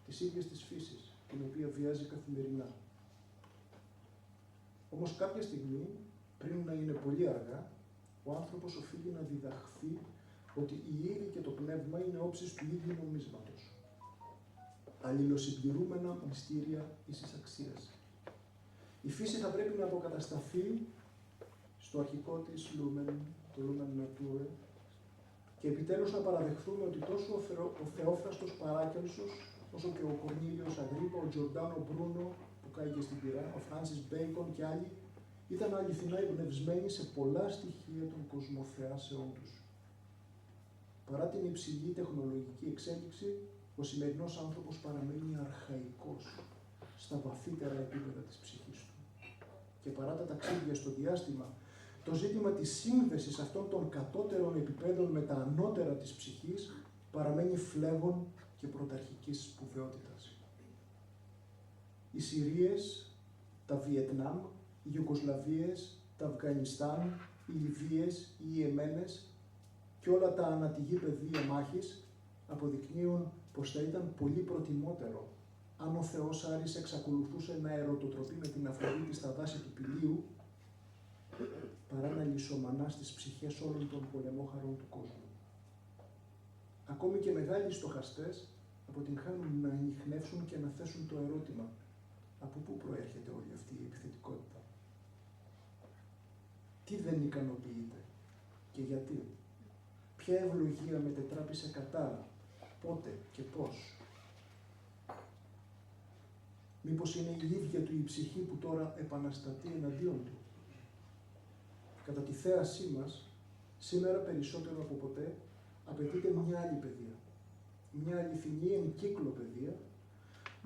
της ίδιας της φύσης, την οποία βιάζει καθημερινά. Όμως κάποια στιγμή, πριν να είναι πολύ αργά, ο άνθρωπος οφείλει να διδαχθεί ότι η ύλη και το πνεύμα είναι όψεις του ίδιου νομίσματος. Αλληλοσυμπληρούμενα μυστήρια ίσης αξίας. Η φύση θα πρέπει να αποκατασταθεί στο αρχικό της λούμεν, το lumen naturae, και επιτέλους να παραδεχθούμε ότι τόσο ο Θεόφραστος Παράκελσος, όσο και ο Κορνήλιος Αγρίπα, ο Τζορντάνο Μπρούνο, που κάηκε στην πυρά, ο Φράνσις Μπέικον και άλλοι, ήταν αληθινά εμπνευσμένοι σε πολλά στοιχεία των κοσμοθεάσεών τους. Παρά την υψηλή τεχνολογική εξέλιξη, ο σημερινός άνθρωπος παραμένει αρχαϊκός στα βαθύτερα επίπεδα της ψυχής του. Και παρά τα ταξίδια στο διάστημα, το ζήτημα της σύνδεσης αυτών των κατώτερων επιπέδων με τα ανώτερα της ψυχής παραμένει φλέγον και πρωταρχικής σπουδαιότητας. Οι Συρίες, τα Βιετνάμ, οι Ιουγκοσλαβίες, τα Αφγανιστάν, οι Λιβύες, οι Ιεμένες και όλα τα ανατηγή πεδία μάχης αποδεικνύουν πως θα ήταν πολύ προτιμότερο αν ο Θεός Άρης εξακολουθούσε να ερωτοτροπεί με την Αφροδίτη στα δάση του Πηλίου παρά να λυσομανά στις ψυχές όλων των πολεμόχαρων του κόσμου. Ακόμη και μεγάλοι στοχαστές αποτυγχάνουν να ανιχνεύσουν και να θέσουν το ερώτημα: από πού προέρχεται όλη αυτή η επιθετικότητα? Τι δεν ικανοποιείται και γιατί? Ποια ευλογία μετετράπη σε κατάρα, πότε και πώς? Μήπως είναι η ίδια του η ψυχή που τώρα επαναστατεί εναντίον του? Κατά τη θέασή μας, σήμερα περισσότερο από ποτέ, απαιτείται μια άλλη παιδεία. Μια αληθινή εν κύκλο παιδεία,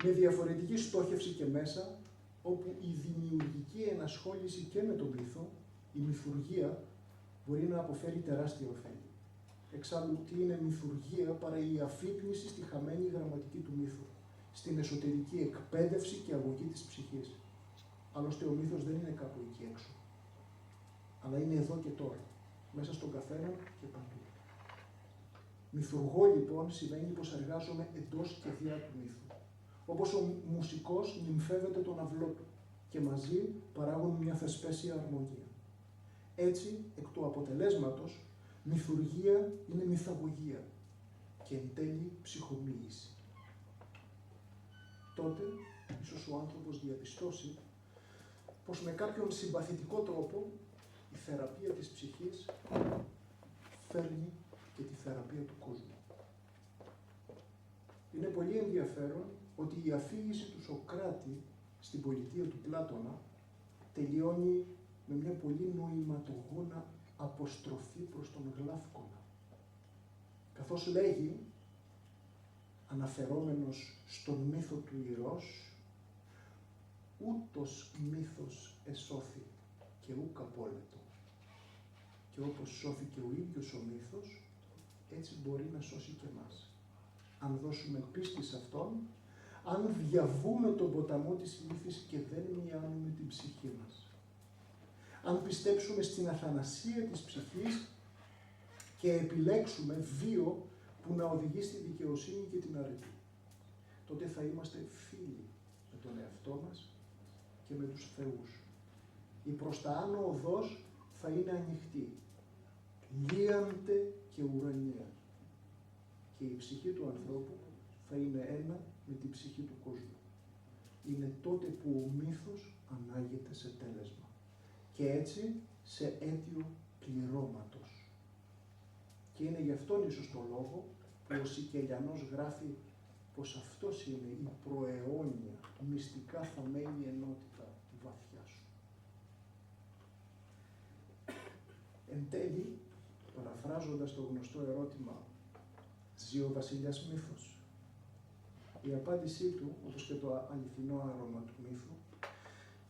με διαφορετική στόχευση και μέσα, όπου η δημιουργική ενασχόληση και με τον μύθο, η μυθουργία, μπορεί να αποφέρει τεράστια ωφέλη. Εξάλλου, τι είναι μυθουργία παρά η αφύπνιση στη χαμένη γραμματική του μύθου, στην εσωτερική εκπαίδευση και αγωγή της ψυχής. Άλλωστε, ο μύθος δεν είναι κάπου εκεί έξω, αλλά είναι εδώ και τώρα, μέσα στον καθένα και παντού. Μυθουργώ, λοιπόν, σημαίνει πως εργάζομαι εντός και διά του μύθου. Όπως ο μουσικός νυμφεύεται τον αυλό του και μαζί παράγουν μια θεσπέσια αρμονία. Έτσι, εκ του αποτελέσματος, μυθουργία είναι μυθαγωγία και εν τέλει ψυχομοίηση. Τότε, ίσως ο άνθρωπος διαπιστώσει πως με κάποιον συμπαθητικό τρόπο η θεραπεία της ψυχής φέρνει και τη θεραπεία του κόσμου. Είναι πολύ ενδιαφέρον ότι η αφήγηση του Σωκράτη στην πολιτεία του Πλάτωνα τελειώνει με μια πολύ νοηματογόνα αποστροφή προς τον Γλάφκονα. Καθώς λέγει, αναφερόμενος στον μύθο του Ηρός, ούτως μύθος εσώθη και ούκ απόλυτο. Και όπως σώθηκε ο ίδιος ο μύθος, έτσι μπορεί να σώσει και εμάς. Αν δώσουμε πίστη σε αυτόν, αν διαβούμε τον ποταμό της λύθης και δεν μειάνουμε την ψυχή μας. Αν πιστέψουμε στην αθανασία της ψυχής και επιλέξουμε βίο που να οδηγεί στη δικαιοσύνη και την αρετή, τότε θα είμαστε φίλοι με τον εαυτό μας και με τους θεούς. Η προς τα άνω οδός θα είναι ανοιχτή, λίαντε και ουρανία. Και η ψυχή του ανθρώπου θα είναι ένα με την ψυχή του κόσμου. Είναι τότε που ο μύθος ανάγεται σε τέλεσμα και έτσι σε αίτιο πληρώματος. Και είναι γι' αυτόν ίσως το λόγο που ο Σικελιανός γράφει πως αυτός είναι η προαιώνια, μυστικά θαμένη ενότητα βαθιά σου. Εν τέλει, παραφράζοντας το γνωστό ερώτημα, ζει ο βασιλιάς μύθος? η απάντησή του, όπως και το αληθινό άρωμα του μύθου,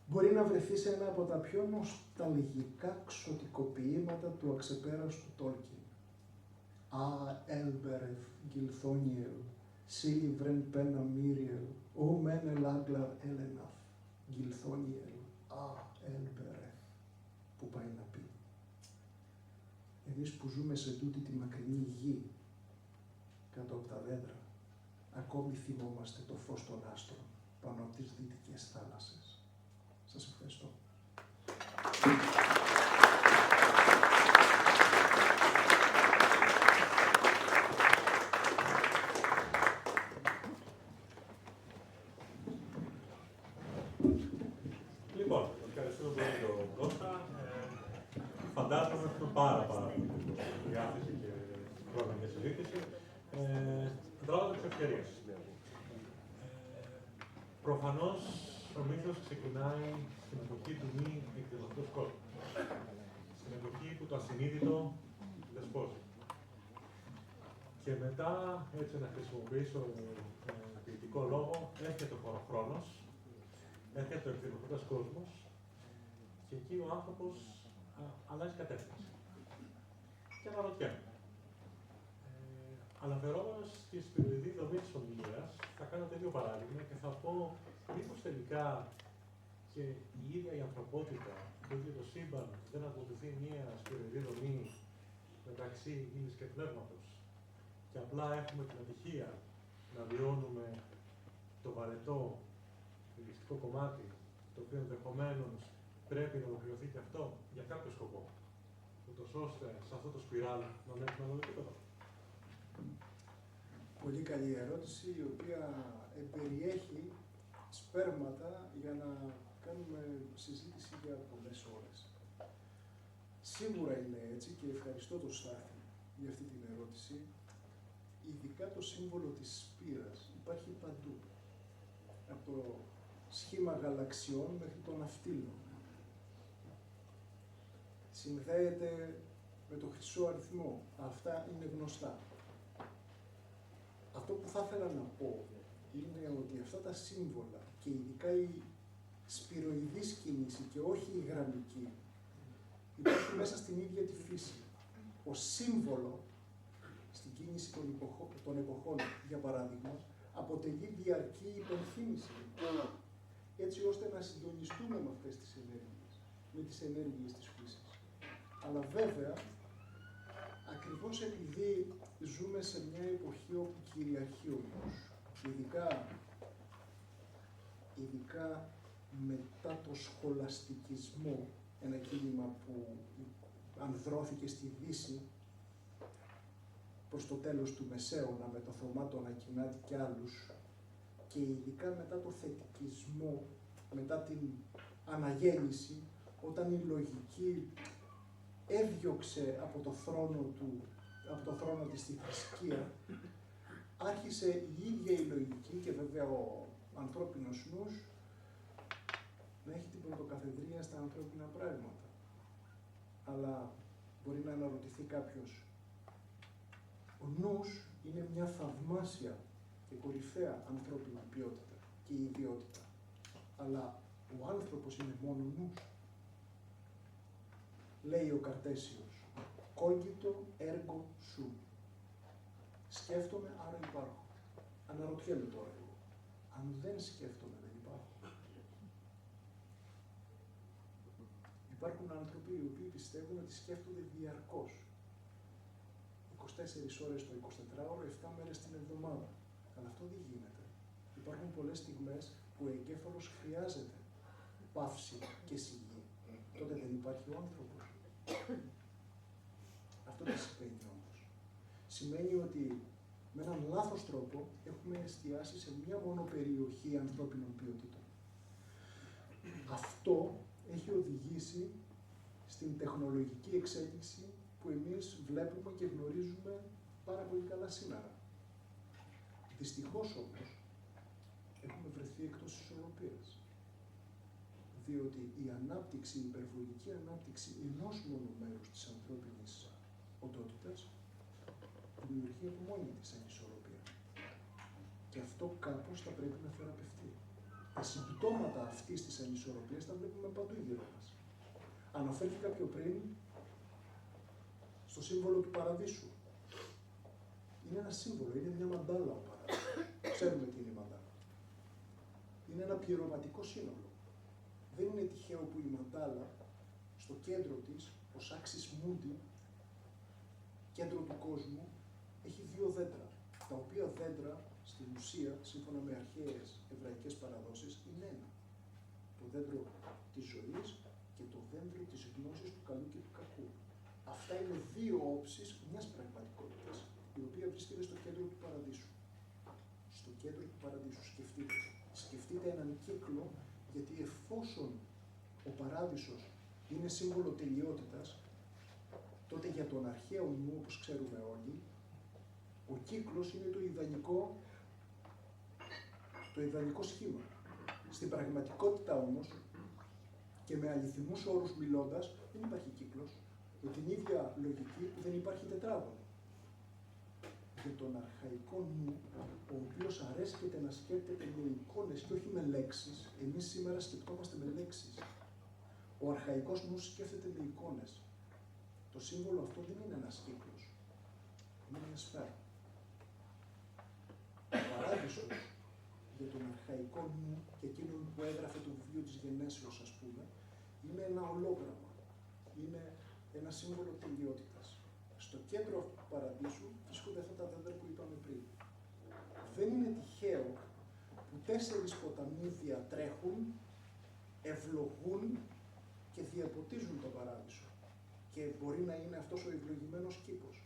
μπορεί να βρεθεί σε ένα από τα πιο νοσταλγικά ξωτικοποιήματα του αξεπέραστου Τόλκιν. «Α, Έλμπερεθ, Γκυλθόνιελ, Σίλι βρεν πένα Μύριελ, ο μεν ελάγκλαρ Έλεναθ, Γκυλθόνιελ, α, Έλμπερεθ», που πάει να πει. Εμείς που ζούμε σε τούτη τη μακρινή γη, κάτω από τα δέντρα, ακόμη θυμόμαστε το φως των άστρων πάνω από τις δυτικές θάλασσες. Σας ευχαριστώ. Λοιπόν, ευχαριστούμε πολύ τον Κώστα. Φαντάζομαι έχουμε πάρα πολύ διάθεση και χρόνο για συζήτηση. Δράζω τις ευκαιρίες. Προφανώς ο μύθος ξεκινάει στην εποχή του μη εκδηλωτικού κόσμου. Στην εποχή που το ασυνείδητο δεσπόζει. Και μετά, έτσι να χρησιμοποιήσω ποιητικό λόγο, έρχεται ο χωροχρόνος, έρχεται ο εκδηλωτικός κόσμος και εκεί ο άνθρωπος αλλάζει κατεύθυνση. Και αναρωτιέμαι. Αναφερόμενος στη σπυροειδή δομή της ομιλίας, θα κάνω τέτοιο παράδειγμα και θα πω μήπως τελικά και η ίδια η ανθρωπότητα, το ίδιο το σύμπαν, δεν ακολουθεί μία σπυροειδή δομή μεταξύ ύλης και πνεύματος. Και απλά έχουμε την ατυχία να βιώνουμε το βαρετό λογιστικό κομμάτι, το οποίο ενδεχομένως πρέπει να ολοκληρωθεί και αυτό για κάποιο σκοπό, ούτως ώστε σε αυτό το σπιράλ να μένουμε άλλο επίπεδο. Πολύ καλή ερώτηση, η οποία περιέχει σπέρματα για να κάνουμε συζήτηση για πολλές ώρες. Σίγουρα είναι έτσι και ευχαριστώ τον Στάθη για αυτή την ερώτηση. Ειδικά το σύμβολο της σπήρας υπάρχει παντού. Από το σχήμα γαλαξιών μέχρι τον ναυτίλο. Συνδέεται με το χρυσό αριθμό. Αυτά είναι γνωστά. Αυτό που θα ήθελα να πω είναι ότι αυτά τα σύμβολα και ειδικά η σπυροειδής κίνηση και όχι η γραμμική υπάρχει μέσα στην ίδια τη φύση. Ως σύμβολο στην κίνηση των εποχών, για παράδειγμα, αποτελεί διαρκή υπενθύμηση, έτσι ώστε να συντονιστούμε με αυτές τις ενέργειες, με τις ενέργειες της φύσης. Αλλά βέβαια, ακριβώς επειδή ζούμε σε μια εποχή όπου κυριαρχεί ο νους, ειδικά μετά το σχολαστικισμό, ένα κίνημα που ανδρώθηκε στη Δύση προς το τέλος του Μεσαίωνα με το Θωμά τον Ακινάτη και άλλους, και ειδικά μετά το θετικισμό, μετά την αναγέννηση, όταν η λογική έδιωξε από το θρόνο της τη θρησκεία, άρχισε η ίδια η λογική και βέβαια ο ανθρώπινος νους να έχει την πρωτοκαθεδρία στα ανθρώπινα πράγματα. Αλλά μπορεί να αναρωτηθεί κάποιος, ο νους είναι μια θαυμάσια και κορυφαία ανθρώπινη ποιότητα και ιδιότητα. Αλλά ο άνθρωπος είναι μόνο νους. Λέει ο Καρτέσιος, cogito ergo sum. Σκέφτομαι, άρα υπάρχω. Αναρωτιέμαι τώρα εγώ. Αν δεν σκέφτομαι, δεν υπάρχω. Υπάρχουν άνθρωποι οι οποίοι πιστεύουν ότι σκέφτονται διαρκώς. 24 ώρες το 24ωρο, 7 μέρες την εβδομάδα. Αλλά αυτό δεν γίνεται. Υπάρχουν πολλές στιγμές που ο εγκέφαλος χρειάζεται παύση και σιγή. Τότε δεν υπάρχει ο άνθρωπος. Αυτό τι σημαίνει όμως? Σημαίνει ότι με έναν λάθος τρόπο έχουμε εστιάσει σε μία μόνο περιοχή ανθρώπινων ποιοτήτων. Αυτό έχει οδηγήσει στην τεχνολογική εξέλιξη που εμείς βλέπουμε και γνωρίζουμε πάρα πολύ καλά σήμερα. Δυστυχώς όμως, έχουμε βρεθεί εκτός της ισορροπίας. Διότι η ανάπτυξη, η υπερβολική ανάπτυξη ενός μόνο μέρους της ανθρώπινης οντότητας δημιουργεί από μόνη της ανισορροπία. Και Και αυτό κάπως θα πρέπει να θεραπευτεί. Τα συμπτώματα αυτής της ανισορροπίας τα βλέπουμε παντού γύρω μας. Αναφέρθηκα πιο πριν στο σύμβολο του παραδείσου. Είναι ένα σύμβολο, είναι μια μαντάλα ο παράδεισος. Ξέρουμε τι είναι η μαντάλα. Είναι ένα πληρωματικό σύνολο. Δεν είναι τυχαίο που η μαντάλα στο κέντρο της, ως άξις μούντι, κέντρο του κόσμου, έχει δύο δέντρα. Τα οποία δέντρα, στην ουσία, σύμφωνα με αρχαίες εβραϊκές παραδόσεις, είναι ένα. Το δέντρο της ζωής και το δέντρο της γνώσης του καλού και του κακού. Αυτά είναι δύο όψεις μιας πραγματικότητας, η οποία βρίσκεται στο κέντρο του παραδείσου. Στο κέντρο του παραδείσου, σκεφτείτε. Σκεφτείτε έναν κύκλο, γιατί εφόσον ο παράδεισος είναι σύμβολο τελειότητας, τότε για τον αρχαίο νου, όπως ξέρουμε όλοι, ο κύκλος είναι το ιδανικό σχήμα. Στην πραγματικότητα όμως, και με αληθινούς όρους μιλώντας, δεν υπάρχει κύκλος. Με την ίδια λογική που δεν υπάρχει τετράγωνο. Για τον αρχαϊκό νου, ο οποίος αρέσκεται να σκέπτεται με εικόνες και όχι με λέξεις, εμείς σήμερα σκεπτόμαστε με λέξεις. Ο αρχαϊκός νους σκέφτεται με εικόνες. Το σύμβολο αυτό δεν είναι ένας κύκλος. Είναι μια σφαίρα. Ο παράδεισος για τον αρχαϊκό νου και εκείνον που έγραφε το βιβλίο της Γενέσεως, ας πούμε, είναι ένα ολόγραμμα. Είναι ένα σύμβολο τελειότητας. Στο κέντρο αυτού του παραδείσου βρίσκονται αυτά τα δέντρα που είπαμε πριν. Δεν είναι τυχαίο που 4 ποταμοί διατρέχουν, ευλογούν και διαποτίζουν τον παράδεισο. Και μπορεί να είναι αυτός ο ευλογημένος κήπος.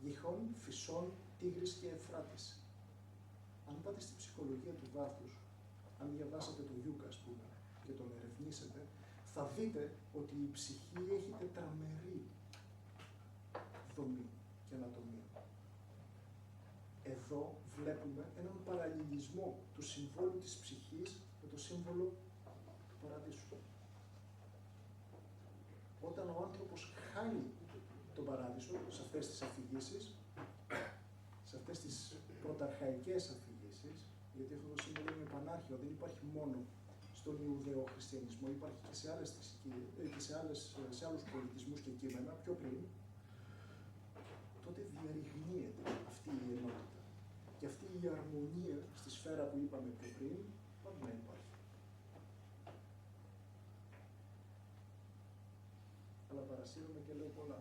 Γιχών, Φυσών, Τίγρης και Εφράτης. Αν πάτε στη ψυχολογία του βάθους, αν διαβάσετε τον Γιούκα, ας πούμε, και τον ερευνήσετε, θα δείτε ότι η ψυχή έχει τετραμερή δομή και ανατομία. Εδώ βλέπουμε έναν παραλληλισμό του συμβόλου της ψυχής με το σύμβολο του παραδείσου. Όταν ο άνθρωπος χάνει τον παράδεισο σε αυτές τις αφηγήσεις, σε αυτές τις πρωταρχαϊκές αφηγήσεις, γιατί αυτό το σύμβολο είναι πανάρχαιο, δεν υπάρχει μόνο στον Ιουδαιοχριστιανισμό, υπάρχει και σε άλλες θρησκείες, σε άλλους πολιτισμούς και κείμενα πιο πριν, τότε διαρριγνύεται αυτή η ενότητα. Και αυτή η αρμονία στη σφαίρα που είπαμε πιο πριν, πάντα να υπάρχει. Αλλά παρασύρομαι και λέω πολλά.